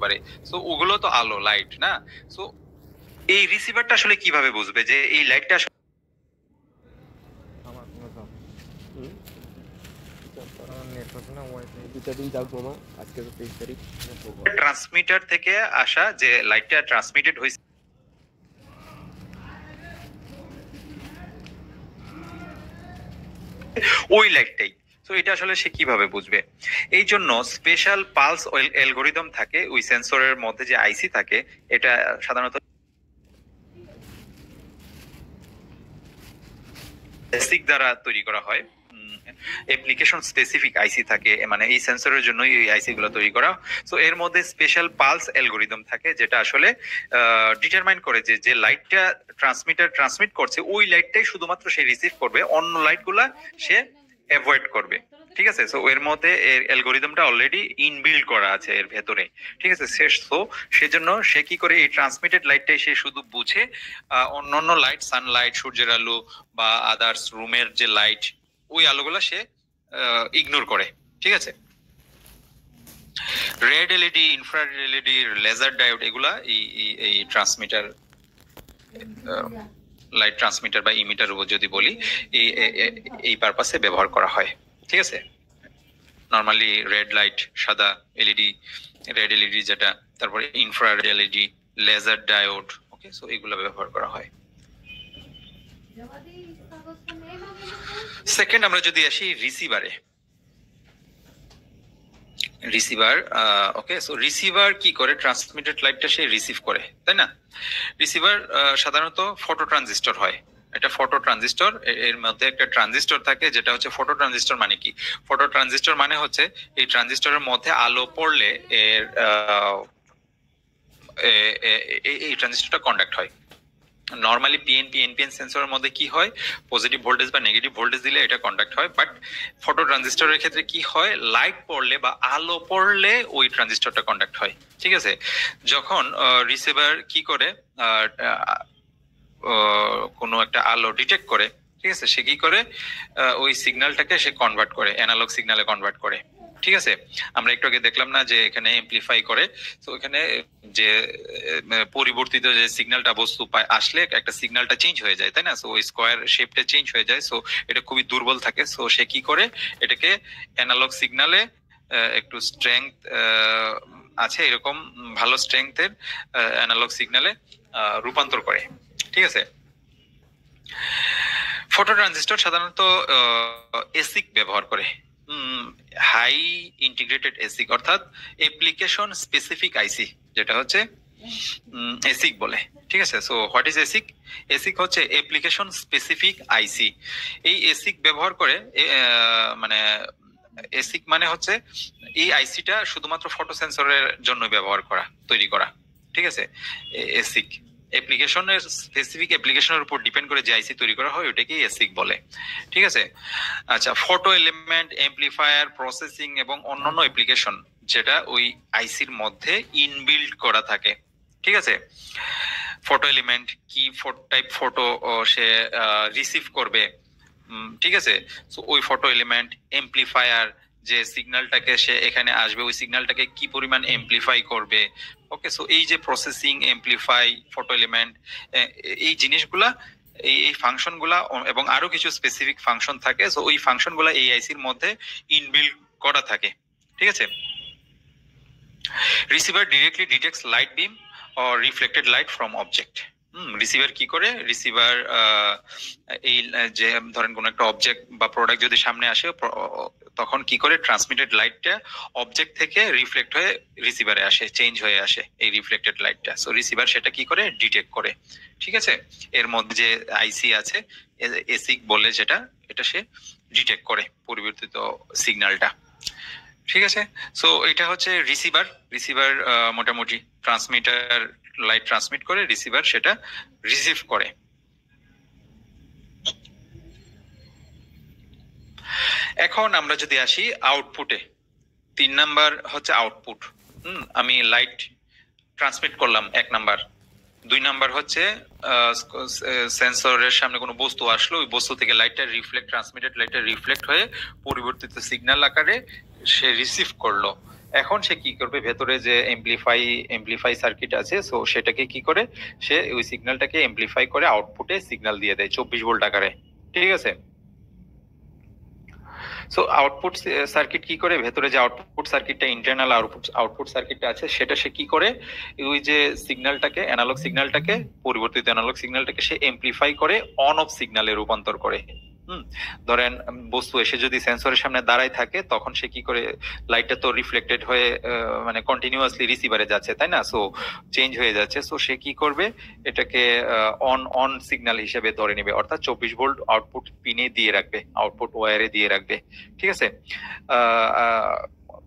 [SPEAKER 1] পারে। সো ওগুলো তো আলো লাইট না। সো এই রিসিভারটা আসলে কিভাবে বুঝবে যে এই লাইটটা
[SPEAKER 2] আমার কোনো দাম আমার নেটওয়ার্ক না ওয়াইফাই
[SPEAKER 4] 2-4 দিন যাক মামা, আজকে তো 23 তারিখ।
[SPEAKER 1] ট্রান্সমিটার থেকে আসা যে লাইটটা ট্রান্সমিটেড হয়েছে ওই লাইটটাই। তো এটা আসলে সে কিভাবে বুঝবে? এই জন্য স্পেশাল পালস অ্যালগরিদম থাকে ওই সেন্সরের মধ্যে, যে আইসি থাকে, এটা সাধারণত বেসিক দ্বারা তৈরি করা হয়। অ্যাপ্লিকেশন স্পেসিফিক আইসি থাকে, মানে এই সেন্সরের জন্যই এই আইসি গুলো তৈরি করা। সো এর মধ্যে স্পেশাল পালস অ্যালগরিদম থাকে যেটা আসলে ডিটারমাইন করে যে যে লাইটটা ট্রান্সমিটার ট্রান্সমিট করছে ওই লাইটটাই শুধুমাত্র সে রিসিভ করবে, অন্য লাইটগুলা সে অ্যাভয়েড করবে। ঠিক আছে, সো এর মধ্যে এর অ্যালগরিদমটা অলরেডি ইনবিল্ড করা আছে এর ভেতরে। ঠিক আছে, সো সেজন্য সে কি করে এই ট্রান্সমিটেড লাইটটাই সে শুধু বুঝে, অন্যান্য লাইট, সানলাইট, সূর্যের আলো বা আদার্স রুমের যে লাইট, ওই আলোগুলা সে ইগনোর করে। ঠিক আছে, red LED, infrared LED, laser diode, এগুলা এই ট্রান্সমিটার, লাইট ট্রান্সমিটার বা ইমিটার যদি বলি, এই পারপাসে ব্যবহার করা হয়। ঠিক আছে, নরমালি রেড লাইট, সাদা এলইডি, রেড এলইডি যেটা, তারপরে infrared LED, laser diode, okay, so এগুলো ব্যবহার করা হয়। সেকেন্ড, আমরা যদি আসি রিসিভারে, রিসিভার, ওকে, সো রিসিভার কি করে? ট্রান্সমিটেড লাইটটা সে রিসিভ করে, তাই না? রিসিভার সাধারণত ফটো ট্রানজিস্টর হয়। এটা ফটো ট্রানজিস্টর, এর মধ্যে একটা ট্রানজিস্টর থাকে যেটা হচ্ছে ফটো ট্রানজিস্টর। মানে কি? ফটো ট্রানজিস্টর মানে হচ্ছে এই ট্রানজিস্টরের মধ্যে আলো পড়লে এর এই ট্রানজিস্টরটা কন্ডাক্ট হয়। নরমালি পিএনপি, এনপিএন সেন্সরের মধ্যে কি হয়? পজিটিভ ভোল্টেজ বা নেগেটিভ ভোল্টেজ দিলে এটা কন্ডাক্ট হয়। বাট ফটো ট্রানজিস্টরের ক্ষেত্রে কি হয়? লাইট পড়লে বা আলো পড়লে ওই ট্রানজিস্টরটা কন্ডাক্ট হয়। ঠিক আছে, যখন রিসিভার কি করে, কোনো একটা আলো ডিটেক্ট করে, ঠিক আছে, সে কি করে? ওই সিগন্যালটাকে সে কনভার্ট করে, অ্যানালগ সিগন্যালে কনভার্ট করে। ঠিক আছে, আমরা একটু আগে দেখলাম না যে এখানে এমপ্লিফাই করে। তো এখানে যে পরিবর্তিত যে সিগন্যালটা বস্তু পায় আসলে একটা সিগন্যালটা চেঞ্জ হয়ে যায়, তাই না? সো ওই স্কোয়ার শেপটা চেঞ্জ হয়ে যায়। সো এটা খুবই দুর্বল থাকে। সো সে কি করে? এটাকে অ্যানালগ সিগন্যালে একটু স্ট্রেংথ আছে, এরকম ভালো স্ট্রেংথের অ্যানালগ সিগন্যালে রূপান্তর করে। ঠিক আছে, ফটো ট্রানজিস্টর সাধারণত এসিক ব্যবহার করে, হাই ইন্টিগ্রেটেড এসিক, অর্থাৎ অ্যাপ্লিকেশন স্পেসিফিক আইসি, যেটা হচ্ছে এসিক বলে। ঠিক আছে, সো হোয়াট ইজ এসিক? এসিক হচ্ছে অ্যাপ্লিকেশন স্পেসিফিক আইসি। এই এসিক ব্যবহার করে, মানে এসিক মানে হচ্ছে এই আইসিটা শুধুমাত্র ফটো সেন্সরের জন্য ব্যবহার করা, তৈরি করা। ঠিক আছে, এসিক অ্যাপ্লিকেশনের স্পেসিফিক অ্যাপ্লিকেশনের উপর ডিপেন্ড করে যে আইসি তৈরি করা হয় ওটাকে এসিক বলে। ঠিক আছে, আচ্ছা, ফটো এলিমেন্ট, অ্যাম্পলিফায়ার, প্রসেসিং এবং অন্যান্য অ্যাপ্লিকেশন যেটা ওই আইসির মধ্যে ইনবিল্ড করা থাকে। ঠিক আছে, ফটো এলিমেন্ট কি টাইপ ফটো সে রিসিভ করবে, ঠিক আছে, সো ওই ফটো এলিমেন্ট, অ্যাম্পলিফায়ার, যে সিগন্যালটাকে সে এখানে আসবে ওই সিগন্যালটাকে কি পরিমাণ এমপ্লিফাই করবে। ওকে, সো এই যে প্রসেসিং, এমপ্লিফাই, ফটো এলিমেন্ট, এই জিনিসগুলা, এই ফাংশনগুলা এবং আরো কিছু স্পেসিফিক ফাংশন থাকে। সো ওই ফাংশনগুলা এই আইসির মধ্যে ইনবিল্ড করা থাকে। ঠিক আছে, receiver directly detects light beam or reflected light from object. Receiver কি করে? রিসিভার এই যে ধরেন কোন একটা অবজেক্ট বা প্রোডাক্ট যদি সামনে আসে, তখন কি করে? ট্রান্সমিটেড লাইটটা অবজেক্ট থেকে রিফ্লেক্ট হয়ে রিসিভারে আসে, চেঞ্জ হয়ে আসে এই রিফ্লেক্টেড লাইটটা। সো রিসিভার সেটা কি করে? ডিটেক্ট করে। ঠিক আছে, এর মধ্যে যে আইসি আছে এসিক বলে যেটা, এটা সে ডিটেক্ট করে পরিবর্তিত সিগন্যালটা। ঠিক আছে, সো এটা হচ্ছে রিসিভার। রিসিভার মোটামুটি ট্রান্সমিটার লাইট ট্রান্সমিট করে, রিসিভার সেটা রিসিভ করে। এখন আমরা যদি আসি আউটপুটে, 3 নাম্বার হচ্ছে আউটপুট। আমি লাইট ট্রান্সমিট করলাম 1 নাম্বার। 2 নাম্বার হচ্ছে সেন্সরের সামনে কোনো বস্তু আসলো, ওই বস্তু থেকে লাইটটা ট্রান্সমিটেড লাইটটা রিফ্লেক্ট হয়ে পরিবর্তিত সিগন্যাল আকারে সে রিসিভ করলো। এখন সে কি করবে, ভেতরে যে এমপ্লিফাই সার্কিট আছে, সো সেটাকে কি করে, সে ওই সিগন্যালটাকে এমপ্লিফাই করে আউটপুটে সিগন্যাল দিয়ে দেয় 24 ভোল্ট আকারে। ঠিক আছে, সো আউটপুট সার্কিট কি করে, ভেতরে যে আউটপুট সার্কিটটা, ইন্টারনাল আউটপুট সার্কিটটা আছে, সেটা সে কি করে, ওই যে সিগন্যালটাকে, অ্যানালগ সিগন্যালটাকে, পরিবর্তিত অ্যানালগ সিগন্যালটাকে সে এমপ্লিফাই করে অন অফ সিগন্যালে রূপান্তর করে। ধরেন বস্তু এসে যদি সেন্সরের সামনে দাঁড়ায় থাকে, তখন সে কি করে, লাইটটা তো রিফ্লেক্টেড হয়ে মানে কন্টিনিউয়াসলি রিসিভারে যাচ্ছে, তাই না, সো চেঞ্জ হয়ে যাচ্ছে, সো সে কি করবে, এটাকে অন সিগন্যাল হিসেবে ধরে নেবে, অর্থাৎ 24 ভোল্ট আউটপুট পিনে দিয়ে রাখবে, আউটপুট ওয়্যারে দিয়ে রাখবে। ঠিক আছে,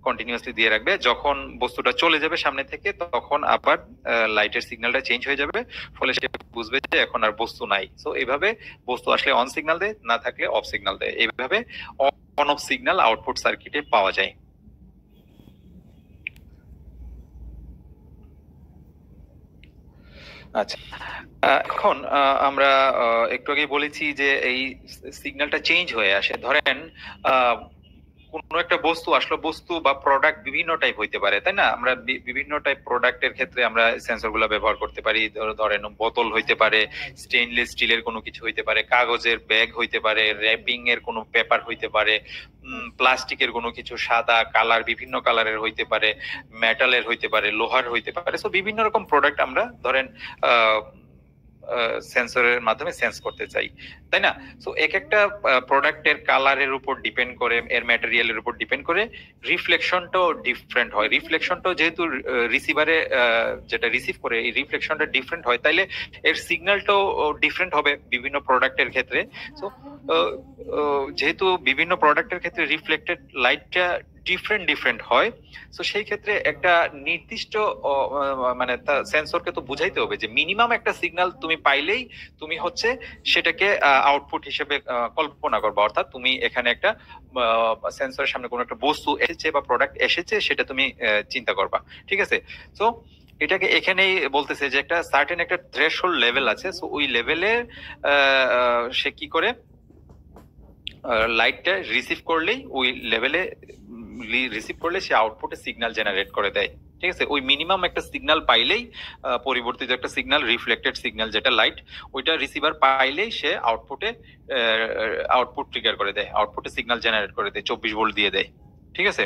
[SPEAKER 1] কন্টিনিউয়াসলি দিয়ে রাখবে। যখন বস্তুটা চলে যাবে সামনে থেকে, তখন আবার লাইটের সিগন্যালটা চেঞ্জ হয়ে যাবে, ফলে সে বুঝবে যে এখন আর বস্তু নাই। সো এইভাবে বস্তু আসলে অন সিগন্যাল দেয়, না থাকলে অফ সিগন্যাল দেয়। এইভাবে অন অফ সিগন্যাল আউটপুট সার্কিটে পাওয়া যায়। আচ্ছা, এখন আমরা একটু আগে বলেছি যে এই সিগন্যালটা চেঞ্জ হয়ে আসে। ধরেন কোনো একটা বস্তু আসলো, বস্তু বা প্রোডাক্ট বিভিন্ন টাইপ হইতে পারে, তাই না, আমরা বিভিন্ন টাইপ প্রোডাক্টের ক্ষেত্রে আমরা সেন্সর গুলো ব্যবহার করতে পারি। ধরেন বোতল হইতে পারে, স্টেইনলেস স্টিলের কোনো কিছু হইতে পারে, কাগজের ব্যাগ হইতে পারে, র্যাপিং এর কোনো পেপার হইতে পারে, প্লাস্টিকের কোনো কিছু, সাদা কালার, বিভিন্ন কালারের হইতে পারে, মেটালের হইতে পারে, লোহার হইতে পারে। সো বিভিন্ন রকম প্রোডাক্ট আমরা ধরেন সেন্সরের মাধ্যমে সেন্স করতে চাই, তাই না। সো এক একটা প্রোডাক্টের কালারের উপর ডিপেন্ড করে, এর ম্যাটেরিয়ালের উপর ডিপেন্ড করে রিফ্লেকশনটাও ডিফারেন্ট হয়। রিফ্লেকশনটাও যেহেতু রিসিভারে যেটা রিসিভ করে, এই রিফ্লেকশনটা ডিফারেন্ট হয়, তাইলে এর সিগন্যালটাও ডিফারেন্ট হবে বিভিন্ন প্রোডাক্টের ক্ষেত্রে। সো যেহেতু বিভিন্ন প্রোডাক্টের ক্ষেত্রে রিফ্লেক্টেড লাইটটা ডিফারেন্ট হয়, সো সেই ক্ষেত্রে একটা নির্দিষ্ট মানে সেন্সরকে তো বুঝাইতে হবে যে মিনিমাম একটা সিগন্যাল তুমি পাইলেই তুমি হচ্ছে সেটাকে আউটপুট হিসেবে কল্পনা করবা। অর্থাৎ তুমি এখানে একটা সেন্সরের সামনে কোনো একটা বস্তু এসেছে বা প্রোডাক্ট এসেছে, সেটা তুমি চিন্তা করবা। ঠিক আছে, সো এটাকে এখানেই বলতেছে যে একটা সার্টেন একটা থ্রেশহোল্ড লেভেল আছে, সো ওই লেভেলে সে কি করে, লাইটটা রিসিভ করলেই, ওই লেভেলে রিসিভ করলে সে আউটপুটে সিগন্যাল জেনারেট করে দেয়। ঠিক আছে, ওই মিনিমাম একটা সিগন্যাল পাইলেই, পরিবর্তিত একটা সিগন্যাল, রিফ্লেক্টেড সিগন্যাল যেটা লাইট, ওইটা রিসিভার পাইলেই সে আউটপুট ট্রিগার করে দেয়, আউটপুটে সিগন্যাল জেনারেট করে দেয়, 24 ভোল্ট দিয়ে দেয়। ঠিক আছে,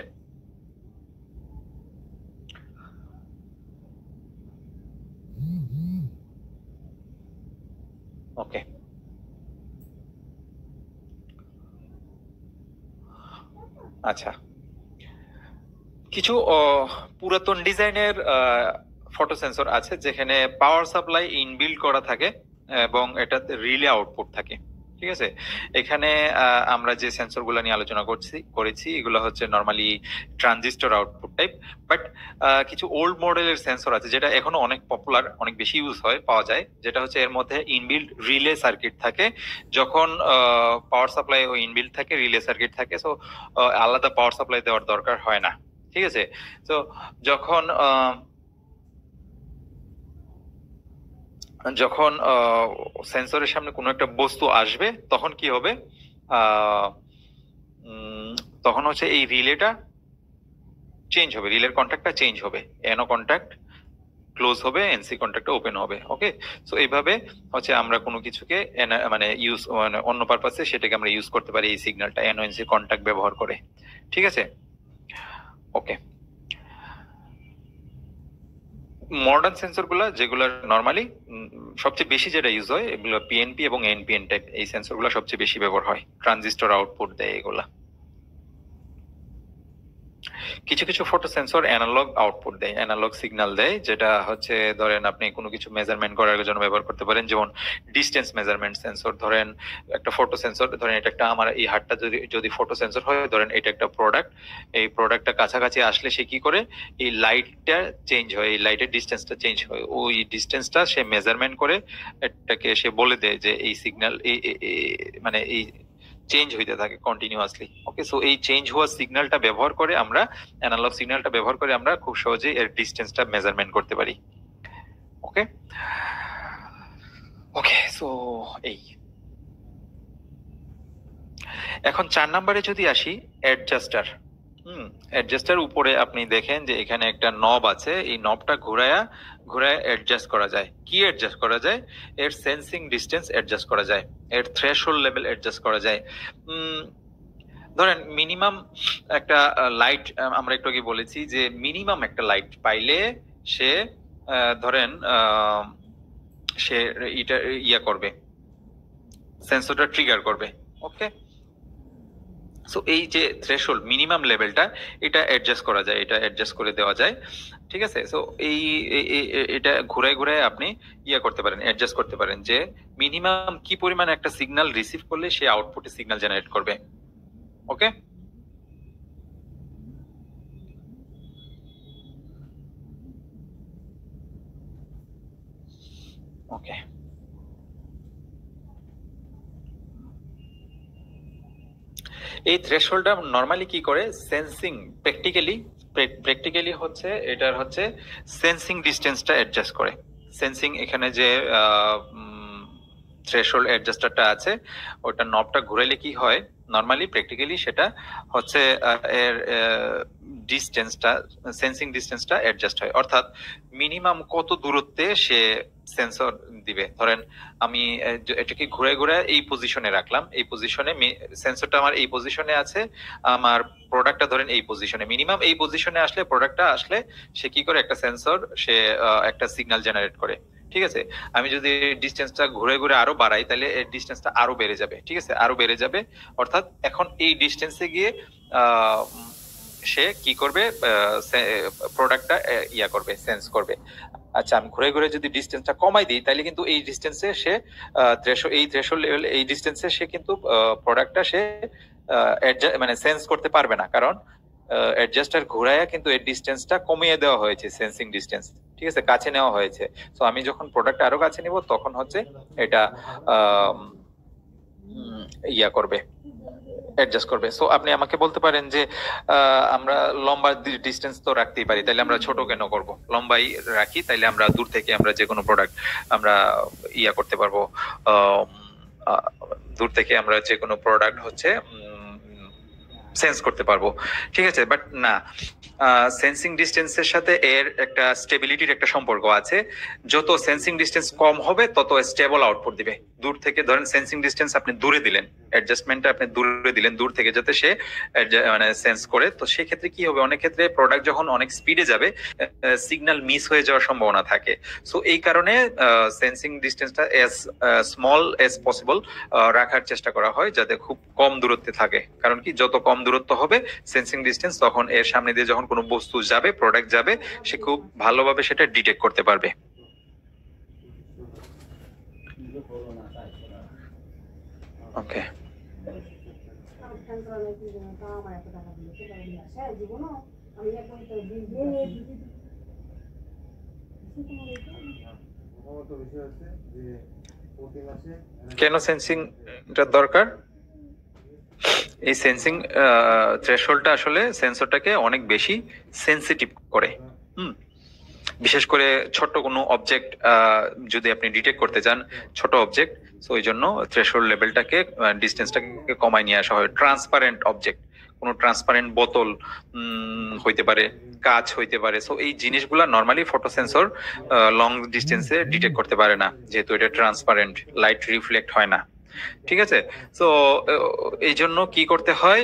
[SPEAKER 1] ওকে। আচ্ছা, কিছু পুরাতন ডিজাইনের ফটো সেন্সর আছে যেখানে পাওয়ার সাপ্লাই ইনবিল্ড করা থাকে এবং এটাতে রিলে আউটপুট থাকে। ঠিক আছে, এখানে আমরা যে সেন্সর গুলো নিয়ে আলোচনা করেছি এগুলো হচ্ছে normally transistor output type, but কিছু ওল্ড মডেলের সেন্সর আছে যেটা এখনো অনেক পপুলার, অনেক বেশি ইউজ হয়, পাওয়া যায়, যেটা হচ্ছে এর মধ্যে ইনবিল্ড রিলে সার্কিট থাকে। যখন পাওয়ার সাপ্লাই ও ইনবিল্ড থাকে, রিলে সার্কিট থাকে, সো আলাদা পাওয়ার সাপ্লাই দেওয়ার দরকার হয় না। ঠিক আছে, তো যখন সেন্সরের সামনে কোনো একটা বস্তু আসবে, তখন কি হবে, তখন হচ্ছে এই রিলেটা চেঞ্জ হবে, রিলের কন্ট্যাক্টটা চেঞ্জ হবে, এনও কন্ট্যাক্ট ক্লোজ হবে, এনসি কন্ট্যাক্টটা ওপেন হবে। ওকে, সো এইভাবে হচ্ছে আমরা কোনো কিছুকে মানে ইউজ, মানে অন্য পারপাসে সেটাকে আমরা ইউজ করতে পারি, এই সিগন্যালটা এনও এনসি কন্ট্যাক্ট ব্যবহার করে। ঠিক আছে, ওকে। মডার্ন সেন্সর গুলা, যেগুলো নর্মালি সবচেয়ে বেশি যেটা ইউজ হয়, এগুলো পিএনপি এবং এনপিএন টাইপ, এই সেন্সর গুলো সবচেয়ে বেশি ব্যবহার হয়, ট্রানজিস্টর আউটপুট দেয় এগুলা। কিছু কিছু ফটো সেন্সর অ্যানালগ আউটপুট দেয়, অ্যানালগ সিগন্যাল দেয়, যেটা হচ্ছে ধরেন আপনি কোনো কিছু মেজারমেন্ট করার জন্য ব্যবহার করতে পারেন, যেমন ডিস্টেন্স মেজারমেন্ট সেন্সর। ধরেন একটা ফটো সেন্সর, ধরেন এটা একটা, আমার এই হাতটা যদি ফটো সেন্সর হয়, ধরেন এটা একটা প্রোডাক্ট, এই প্রোডাক্টটা কাছাকাছি আসলে সে কি করে, এই লাইটটা চেঞ্জ হয়, এই লাইটের ডিস্টেন্সটা চেঞ্জ হয়, ওই ডিস্টেন্সটা সে মেজারমেন্ট করে এটাকে সে বলে দেয় যে এই সিগন্যাল মানে এই চেঞ্জ হইতে থাকে কন্টিনিউয়াসলি। ওকে, সো এই চেঞ্জ হওয়া সিগন্যালটা ব্যবহার করে আমরা, অ্যানালগ সিগন্যালটা ব্যবহার করে আমরা খুব সহজেই এর ডিসটেন্সটা মেজারমেন্ট করতে পারি। ওকে, ওকে, সো এই এখন 4 নম্বরে যদি আসি, অ্যাডজাস্টার। অ্যাডজাস্টার উপরে আপনি দেখেন যে এখানে একটা নব আছে, এই নবটা ঘুরায়া ঘুরায় অ্যাডজাস্ট করা যায়। কি অ্যাডজাস্ট করা যায়? এর সেন্সিং ডিস্টেন্স অ্যাডজাস্ট করা যায়, এর থ্রেশহোল্ড লেভেল অ্যাডজাস্ট করা যায়। ধরেন মিনিমাম একটা লাইট, আমরা একটু আগে বলেছি যে মিনিমাম একটা লাইট পাইলে সে ধরেন সে এটা ইয়া করবে, সেন্সরটা ট্রিগার করবে। ওকে, সো এই যে থ্রেশহোল্ড মিনিমাম লেভেলটা, এটা অ্যাডজাস্ট করা যায়, এটা অ্যাডজাস্ট করে দেওয়া যায়। ঠিক আছে, সো এটা ঘুরে ঘুরে আপনি ইয়া করতে পারেন, অ্যাডজাস্ট করতে পারেন যে মিনিমাম কি পরিমাণ একটা সিগন্যাল রিসিভ করলে সে আউটপুটে সিগন্যাল জেনারেট করবে। ওকে, ওকে, এই থ্রেশহোল্ডটা নরমালি কি করে, সেন্সিং প্র্যাকটিক্যালি হচ্ছে এটার হচ্ছে সেন্সিং ডিস্টেন্সটা অ্যাডজাস্ট করে। সেন্সিং এখানে যে থ্রেশহোল্ড অ্যাডজাস্টারটা আছে, ওটা নবটা ঘুরাইলে কি হয়, নরমালি প্র্যাকটিক্যালি সেটা হচ্ছে এর ডিস্টেন্সটা, সেন্সিং ডিস্টেন্সটা অ্যাডজাস্ট হয়। অর্থাৎ মিনিমাম কত দূরত্বে সে সেন্সর দিবে। ধরেন আমি এটাকে ঘুরে ঘুরে এই পজিশনে রাখলাম, এই পজিশনে সেন্সরটা আমার এই পজিশনে আছে, আমার প্রোডাক্টটা ধরেন এই পজিশনে, মিনিমাম এই পজিশনে আসলে প্রোডাক্টটা আসলে সে কি করে, একটা সেন্সর সে একটা সিগন্যাল জেনারেট করে। ঠিক আছে, আমি যদি ডিস্টেন্সটা ঘুরে ঘুরে আরো বাড়াই তাহলে এর ডিস্টেন্সটা আরো বেড়ে যাবে। ঠিক আছে, আরো বেড়ে যাবে, অর্থাৎ এখন এই ডিস্টেন্সে গিয়ে সে কি করবে, প্রোডাক্টটা ইয়া করবে, সেন্স করবে। আচ্ছা, আমি ঘুরে ঘুরে যদি ডিস্টেন্সটা কমাই দিই তাহলে কিন্তু এই ডিস্টেন্সে সে এই থ্রেশহোল্ড লেভেল, এই ডিস্টেন্সে সে কিন্তু প্রোডাক্টটা সে মানে সেন্স করতে পারবে না, কারণ অ্যাডজাস্টার ঘুরায়া কিন্তু এর ডিস্টেন্সটা কমিয়ে দেওয়া হয়েছে, সেন্সিং ডিস্টেন্স। ঠিক আছে, কাছে নেওয়া হয়েছে। সো আমি যখন প্রোডাক্ট আরো কাছে নিব তখন হচ্ছে এটা ইয়া করবে, অ্যাডজাস্ট করবে। সো আপনি আমাকে বলতে পারেন যে আমরা লম্বা ডিস্টেন্স তো রাখতেই পারি, তাহলে আমরা ছোট কেন করব? লম্বাই রাখি, তাইলে আমরা দূর থেকে আমরা যে কোনো প্রোডাক্ট আমরা ইয়া করতে পারবো, দূর থেকে আমরা যে কোনো প্রোডাক্ট হচ্ছে সেন্স করতে পারবো। ঠিক আছে, বাট না, সেন্সিং ডিস্টেন্সের সাথে এর একটা স্টেবিলিটির একটা সম্পর্ক আছে। যত সেন্সিং ডিস্টেন্স কম হবে তত স্টেবল আউটপুট দিবে। দূর থেকে ধরেন সেন্সিং ডিস্টেন্স আপনি দূরে দিলেন, অ্যাডজাস্টমেন্টটা আপনি দূরে দিলেন, দূর থেকে যাতে সে মানে সেন্স করে, তো সেই ক্ষেত্রে কি হবে, অনেক ক্ষেত্রে প্রোডাক্ট যখন অনেক স্পিডে যাবে সিগন্যাল মিস হয়ে যাওয়ার সম্ভাবনা থাকে। সো এই কারণে সেন্সিং ডিস্টেন্সটা এজ স্মল এজ পসিবল রাখার চেষ্টা করা হয়, যাতে খুব কম দূরত্বে থাকে। কারণ কি, যত কম দূরত্ব হবে সেন্সিং ডিস্টেন্স, তখন এর সামনে দিয়ে যখন কোনো বস্তু যাবে, প্রোডাক্ট যাবে, সে খুব ভালোভাবে সেটা ডিটেক্ট করতে পারবে। ওকে, কেন সেন্সিং দরকার? এই সেন্সিং থ্রেশহোল্ডটা আসলে সেন্সরটাকে অনেক বেশি সেন্সিটিভ করে। বিশেষ করে ছোট কোনো অবজেক্ট যদি আপনি ডিটেক্ট করতে চান, ছোট অবজেক্ট, সো এই জন্য থ্রেশহোল্ড লেভেলটাকে, ডিস্টেন্সটাকে কমায় নিয়ে আসা হয়। ট্রান্সপারেন্ট অবজেক্ট, কোনো ট্রান্সপারেন্ট বোতল হইতে পারে, কাঁচ হইতে পারে, সো এই জিনিসগুলা নরমালি ফটো সেন্সর লং ডিস্টেন্সে ডিটেক্ট করতে পারে না, যেহেতু এটা ট্রান্সপারেন্ট, লাইট রিফ্লেক্ট হয় না। ঠিক আছে, সো এই জন্য কি করতে হয়,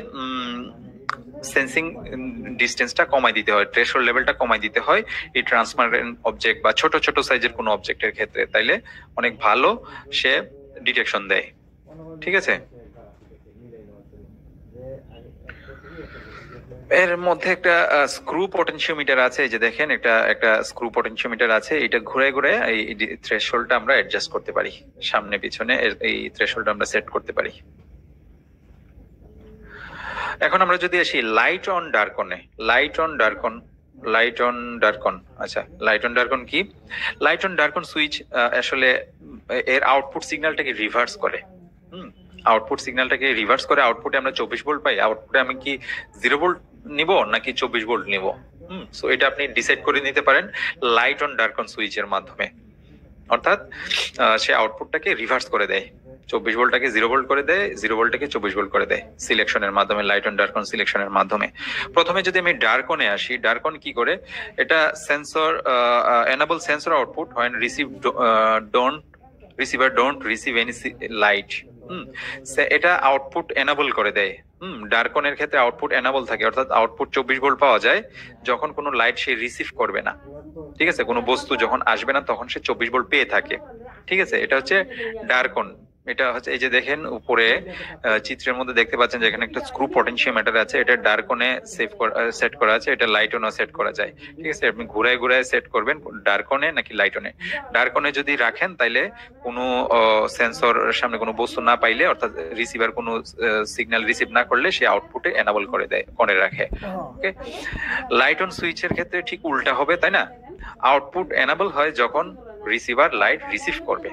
[SPEAKER 1] সেন্সিং ডিস্টেন্সটা কমাই দিতে হয়, থ্রেশহোল্ড লেভেলটা কমাই দিতে হয় এই ট্রান্সপারেন্ট অবজেক্ট বা ছোট ছোট সাইজের কোনো অবজেক্টের ক্ষেত্রে, তাইলে অনেক ভালো সে ডিটেকশন দেয়। ঠিক আছে, এর মধ্যে একটা স্ক্রু পটেনশিওমিটার আছে, এই যে দেখেন একটা স্ক্রু পটেনশিওমিটার আছে, এটা ঘুরে ঘুরে এই থ্রেশহোল্ডটা আমরা অ্যাডজাস্ট করতে পারি, সামনে পিছনে এই থ্রেশহোল্ডটা আমরা সেট করতে পারি। এখন আমরা যদি আসি লাইট অন ডার্কনে, আচ্ছা, লাইট অন ডার্কন কি? লাইট অন ডার্কন সুইচ আসলে এর আউটপুট সিগন্যালটাকে রিভার্স করে। আউটপুট সিগন্যালটাকে রিভার্স করে, আউটপুটে আমরা 24 ভোল্ট পাই, আউটপুটে আমি কি 0 ভোল্ট নিব নাকি 24 ভোল্ট নিব? সো এটা আপনি ডিসাইড করে নিতে পারেন লাইট অন ডার্কন সুইচের মাধ্যমে। অর্থাৎ সে আউটপুটটাকে রিভার্স করে দেয়। 24 ভোল্টটাকে 0 ভোল্ট করে দেয়, 0 ভোল্টটাকে 24 ভোল্ট করে দেয় সিলেকশনের মাধ্যমে, লাইট অন ডার্ক অন সিলেকশনের মাধ্যমে। প্রথমে যদি আমি ডার্ক অনে আসি, ডার্ক অন কি করে, এটা sensor enable sensor output when receiver don't receive any light। এটা আউটপুট এনাবল করে দেয়। ডার্ক অনের ক্ষেত্রে আউটপুট এনাবল থাকে, অর্থাৎ আউটপুট 24 ভোল্ট পাওয়া যায় যখন কোনো লাইট সে রিসিভ করবে না। ঠিক আছে, কোনো বস্তু যখন আসবে না তখন সে 24 ভোল্ট পেয়ে থাকে। ঠিক আছে, এটা হচ্ছে ডার্ক অন। এটা হচ্ছে এই যে দেখেন উপরে চিত্রের মধ্যে দেখতে পাচ্ছেন যে এখানে একটা স্ক্রু পটেনশিওমিটার আছে, এটা ডার্ক অনে সেট করা আছে, এটা লাইট অনে সেট করা যায়। ঠিক আছে, আপনি ঘুরায় ঘুরায় সেট করবেন ডার্ক অনে নাকি লাইট অনে। ডার্ক অনে যদি রাখেন তাইলে কোনো সেন্সর সামনে কোনো বস্তু না পাইলে, অর্থাৎ রিসিভার কোনো সিগন্যাল রিসিভ না করলে সে আউটপুটে এনাবল করে দেয়, করে রাখে। ওকে, লাইট অন সুইচের ক্ষেত্রে ঠিক উল্টা হবে, তাই না? আউটপুট এনাবল হয় যখন রিসিভার লাইট রিসিভ করবে।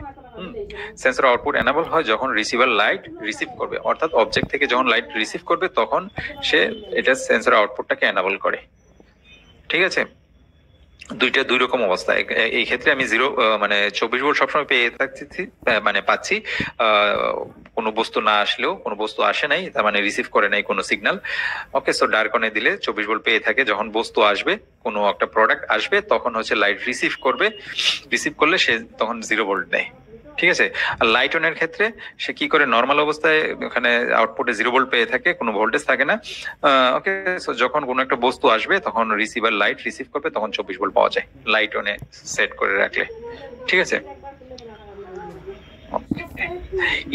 [SPEAKER 1] সেন্সর আউটপুট এনাবল হয় যখন রিসিভার লাইট রিসিভ করবে, অর্থাৎ অবজেক্ট থেকে যখন লাইট রিসিভ করবে তখন সে এটা সেন্সর আউটপুটটাকে এনাবল করে। ঠিক আছে, দুইটা দুই রকম অবস্থা। এই ক্ষেত্রে আমি 24 ভোল্ট সবসময় পেয়ে থাকছি, মানে পাচ্ছি, কোনো বস্তু না আসলেও, কোনো বস্তু আসে নাই তার মানে রিসিভ করে নাই কোনো সিগন্যাল। ওকে, সো ডার্ক অনে দিলে 24 ভোল্ট পেয়ে থাকে। যখন বস্তু আসবে, কোনো একটা প্রোডাক্ট আসবে, তখন হচ্ছে লাইট রিসিভ করবে, রিসিভ করলে সে তখন 0 ভোল্ট দেয়। ঠিক আছে, আর লাইট অনের ক্ষেত্রে সে কি করে, নর্মাল অবস্থায় ওখানে আউটপুটে 0 ভোল্ট পেয়ে থাকে, কোনো ভোল্টেজ থাকে না। ওকে, সো যখন কোনো একটা বস্তু আসবে তখন রিসিভার লাইট রিসিভ করবে, তখন 24 ভোল্ট পাওয়া যায় লাইট অনে সেট করে রাখলে। ঠিক আছে,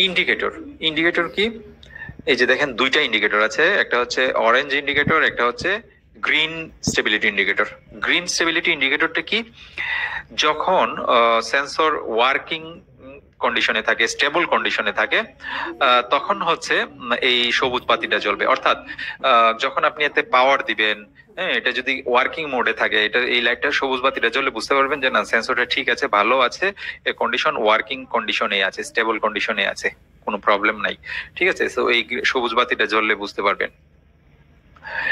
[SPEAKER 1] ইন্ডিকেটর। ইন্ডিকেটর কি, এই যে দেখেন দুইটা ইন্ডিকেটর আছে, একটা হচ্ছে অরেঞ্জ ইন্ডিকেটর, একটা হচ্ছে green stability indicator. Green stability ইন্ডিকেটরটা কি, যখন সেন্সর ওয়ার্কিং কন্ডিশনে থাকে, স্টেবল কন্ডিশনে থাকে, তখন হচ্ছে এই সবুজ বাতিটা জ্বলবে। অর্থাৎ যখন আপনি এতে পাওয়ার দিবেন, হ্যাঁ, এটা যদি ওয়ার্কিং মোডে থাকে, এটা এই লাইটটা সবুজ বাতিটা জ্বললে বুঝতে পারবেন যে না, সেন্সরটা ঠিক আছে, ভালো আছে, এই কন্ডিশন ওয়ার্কিং কন্ডিশনে আছে, স্টেবল কন্ডিশনে আছে, কোনো প্রবলেম নাই। ঠিক আছে, তো এই সবুজ বাতিটা জ্বললে বুঝতে পারবেন।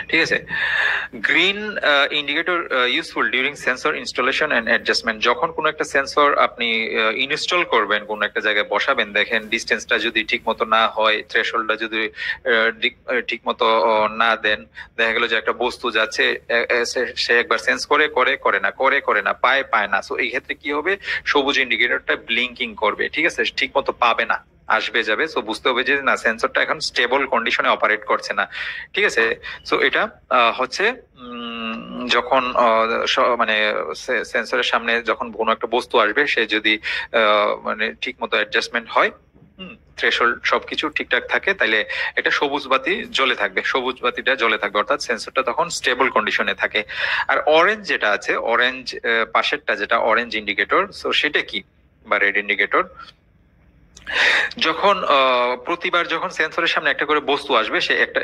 [SPEAKER 1] ঠিক আছে, green indicator useful during sensor installation and adjustment. যখন কোনো একটা সেন্সর আপনি ইনস্টল করবেন, কোনো একটা জায়গায় বসাবেন, দেখেন ডিস্টেন্সটা যদি ঠিক মতো না হয়, থ্রেশহোল্ডটা যদি ঠিক মতো না দেন, দেখা গেল যে একটা বস্তু যাচ্ছে, সে একবার সেন্স করে না, পায় না। সো এই ক্ষেত্রে কি হবে, সবুজ ইন্ডিকেটরটা ব্লিঙ্কিং করবে। ঠিক আছে, ঠিক মতো পাবে না, আসবে যাবে, সো বুঝতে হবে যে না, সেন্সরটা এখন স্টেবল কন্ডিশনে অপারেট করছে না। ঠিক আছে, সো এটা হচ্ছে যখন মানে সেন্সরের সামনে যখন কোনো একটা বস্তু আসবে, সে যদি মানে ঠিক মতো অ্যাডজাস্টমেন্ট হয়, থ্রেশহোল্ড সবকিছু ঠিকঠাক থাকে, তাহলে এটা সবুজ বাতি জ্বলে থাকবে, সবুজ বাতিটা জ্বলে থাকবে, অর্থাৎ সেন্সরটা তখন স্টেবল কন্ডিশনে থাকে। আর অরেঞ্জ যেটা আছে, অরেঞ্জ পাশেরটা যেটা অরেঞ্জ ইন্ডিকেটর, সো সেটা কি, বা রেড ইন্ডিকেটর, যখন প্রতিবার যখন সেন্সরের সামনে একটা করে বস্তু আসবে, সে একটা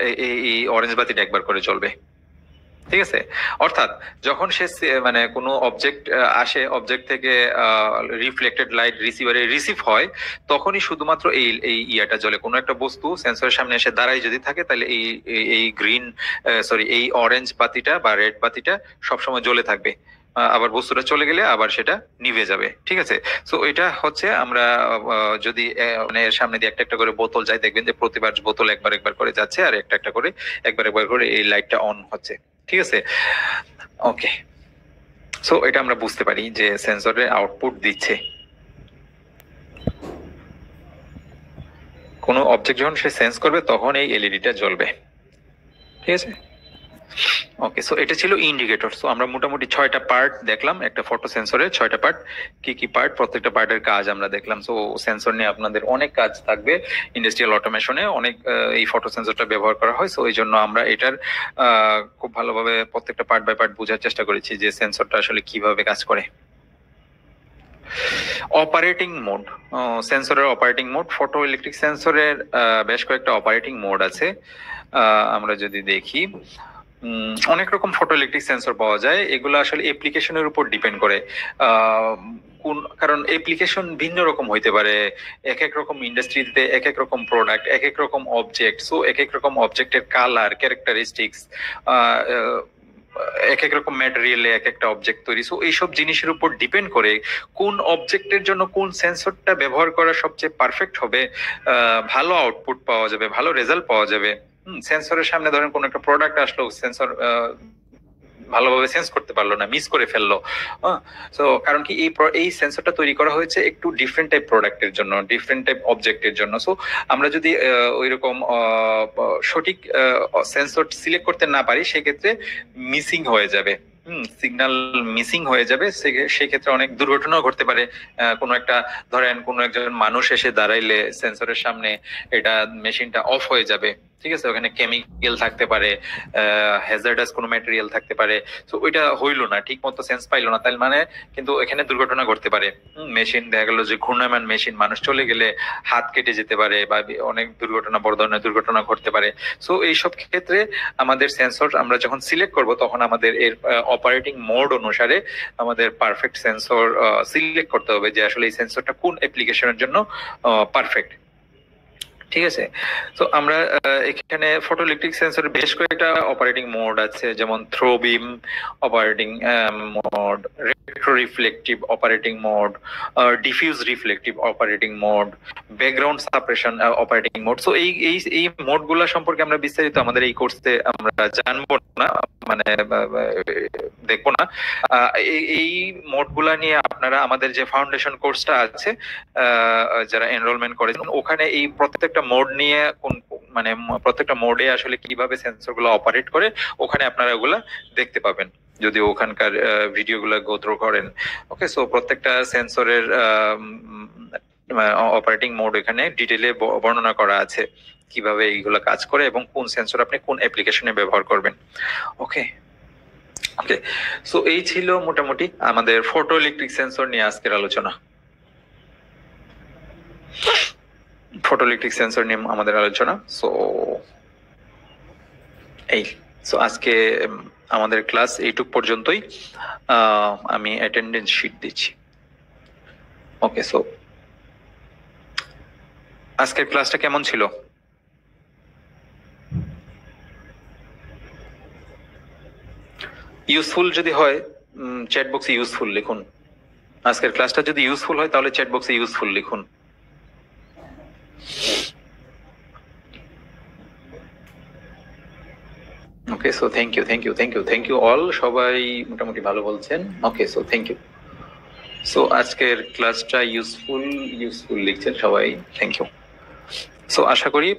[SPEAKER 1] এই অরেঞ্জ বাতিটা একবার করে জ্বলবে। ঠিক আছে, অর্থাৎ যখন সে মানে কোনো অবজেক্ট আসে, অবজেক্ট থেকে রিফ্লেক্টেড লাইট রিসিভারে রিসিভ হয়, তখনই শুধুমাত্র এই ইয়াটা জ্বলে। কোনো একটা বস্তু সেন্সরের সামনে এসে দাঁড়ায় যদি থাকে, তাহলে এই অরেঞ্জ বাতিটা বা রেড বাতিটা সবসময় জ্বলে থাকবে, আবার বস্তুটা চলে গেলে আবার সেটা নিভে যাবে। ঠিক আছে, সো এটা হচ্ছে আমরা যদি মানে এর সামনে দিয়ে একটা একটা করে বোতল যায়, দেখবেন যে প্রতিবার বোতল একবার করে যাচ্ছে, আর একটা করে একবার করে এই লাইটটা অন হচ্ছে। ঠিক আছে, ওকে, সো এটা আমরা বুঝতে পারি যে সেন্সরের আউটপুট দিচ্ছে। কোনো অবজেক্ট যখন সে সেন্স করবে তখন এই এলইডিটা জ্বলবে। ঠিক আছে, ওকে, সো এটা ছিল ইন্ডিকেটর। সো আমরা মোটামুটি 6টা পার্ট দেখলাম, একটা ফটো সেন্সরের 6টা পার্ট, কি পার্ট, প্রত্যেকটা পার্টের কাজ আমরা দেখলাম। সো সেন্সর নিয়ে আপনাদের অনেক কাজ থাকবে, ইন্ডাস্ট্রিয়াল অটোমেশনে অনেক এই ফটো সেন্সরটা ব্যবহার করা হয়। সো এই জন্য আমরা এটার খুব ভালোভাবে প্রত্যেকটা পার্ট বাই পার্ট বোঝার চেষ্টা করেছি যে সেন্সরটা আসলে কিভাবে কাজ করে। অপারেটিং মোড, সেন্সরের অপারেটিং মোড, ফটো ইলেকট্রিক সেন্সরের বেশ কয়েকটা অপারেটিং মোড আছে। আমরা যদি দেখি, অনেক রকম ফটো ইলেকট্রিক সেন্সর পাওয়া যায়, এগুলো আসলে অ্যাপ্লিকেশনের উপর ডিপেন্ড করে। কারণ অ্যাপ্লিকেশন ভিন্ন রকম হইতে পারে, এক রকম ইন্ডাস্ট্রিতে এক রকম প্রোডাক্ট, এক রকম অবজেক্ট, সো এক রকম অবজেক্টের কালার, ক্যারেক্টারিস্টিক্স, এক এক রকম ম্যাটেরিয়ালে এক একটা অবজেক্ট তৈরি, সো এইসব জিনিসের উপর ডিপেন্ড করে কোন অবজেক্টের জন্য কোন সেন্সরটা ব্যবহার করা সবচেয়ে পারফেক্ট হবে, ভালো আউটপুট পাওয়া যাবে, ভালো রেজাল্ট পাওয়া যাবে। সেন্সরের সামনে ধরেন কোন একটা প্রোডাক্ট আসলো, সেন্সর ভালোভাবে সেন্স করতে পারলো না, মিস করে ফেললো। সো কারণ কি এই সেন্সরটা তৈরি করা হয়েছে একটু ডিফারেন্ট টাইপ প্রোডাক্টের জন্য, ডিফারেন্ট টাইপ অবজেক্টের জন্য। সো আমরা যদি ওইরকম সঠিক সেন্সর সিলেক্ট করতে না পারি, সেক্ষেত্রে মিসিং হয়ে যাবে, সিগন্যাল মিসিং হয়ে যাবে। সেক্ষেত্রে অনেক দুর্ঘটনাও ঘটতে পারে। কোনো একটা ধরেন কোনো একজন মানুষ এসে দাঁড়াইলে সেন্সরের সামনে, এটা মেশিনটা অফ হয়ে যাবে, ঠিক আছে, ওখানে কেমিক্যাল থাকতে পারে, হ্যাজার্ডাস কোনো ম্যাটেরিয়াল থাকতে পারে, তো ওইটা হইলো না, ঠিক মতো সেন্স পাইলো না, তাই মানে কিন্তু এখানে দুর্ঘটনা ঘটতে পারে। মেশিন দেখা গেল যে ঘূর্ণায়মান মেশিন, মানুষ চলে গেলে হাত কেটে যেতে পারে বা অনেক দুর্ঘটনা, বড় ধরনের দুর্ঘটনা ঘটতে পারে। সো এইসব ক্ষেত্রে আমাদের সেন্সর আমরা যখন সিলেক্ট করব, তখন আমাদের এর অপারেটিং মোড অনুসারে আমাদের পারফেক্ট সেন্সর সিলেক্ট করতে হবে, যে আসলে এই সেন্সরটা কোন অ্যাপ্লিকেশনের জন্য পারফেক্ট। ঠিক আছে, তো আমরা এখানে ফটোইলেকট্রিক সেন্সরের বেশ কয়েকটা অপারেটিং মোড আছে, যেমন through beam operating mode, retro reflective operating mode, diffuse reflective operating mode, background suppression operating mode. So এই মোডগুলো সম্পর্কে আমরা বিস্তারিত আমাদের এই কোর্সে আমরা জানবো না, মানে দেখবো না। এই মোডগুলা নিয়ে আপনারা আমাদের যে ফাউন্ডেশন কোর্সটা আছে, যারা এনরোলমেন্ট করেছেন, ওখানে এই প্রত্যেকটা মোড নিয়ে মানে প্রত্যেকটা মোডে আসলে কিভাবে সেন্সর গুলো অপারেট করে, ওখানে আপনারা ওগুলা দেখতে পাবেন যদি ওখানকার ভিডিওগুলো গো থ্রু করেন। ওকে, সো প্রত্যেকটা সেন্সরের অপারেটিং মোড এখানে ডিটেইলে বর্ণনা করা আছে, কিভাবে এইগুলো কাজ করে এবং কোন সেন্সর আপনি কোন অ্যাপ্লিকেশনে ব্যবহার করবেন। ওকে ওকে, সো এই ছিল মোটামুটি আমাদের ফটোইলেকট্রিক সেন্সর নিয়ে আজকের আলোচনা। ফটোইলেকট্রিক সেন্সর নিয়ে আমাদের আলোচনা। সো আজকে আমাদের ক্লাস এইটুক পর্যন্তই। আমি অ্যাটেন্ডেন্স শিট দিচ্ছি। ওকে, সো আজকের ক্লাসটা কেমন ছিল? ইউজফুল যদি হয় চ্যাট বক্সে ইউজফুল লিখুন। আজকের ক্লাসটা যদি ইউজফুল হয় তাহলে চ্যাট বক্সে ইউজফুল লিখুন। ওকে, সো থ্যাংক ইউ অল। সবাই মোটামুটি ভালো বলছেন। ওকে, সো থ্যাংক ইউ। সো আজকের ক্লাসটা ইউজফুল লিখছেন সবাই, থ্যাংক ইউ। সো আশা করি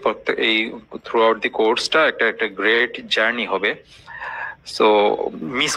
[SPEAKER 1] এই থ্রু আউট দি কোর্সটা একটা গ্রেট জার্নি হবে। So miss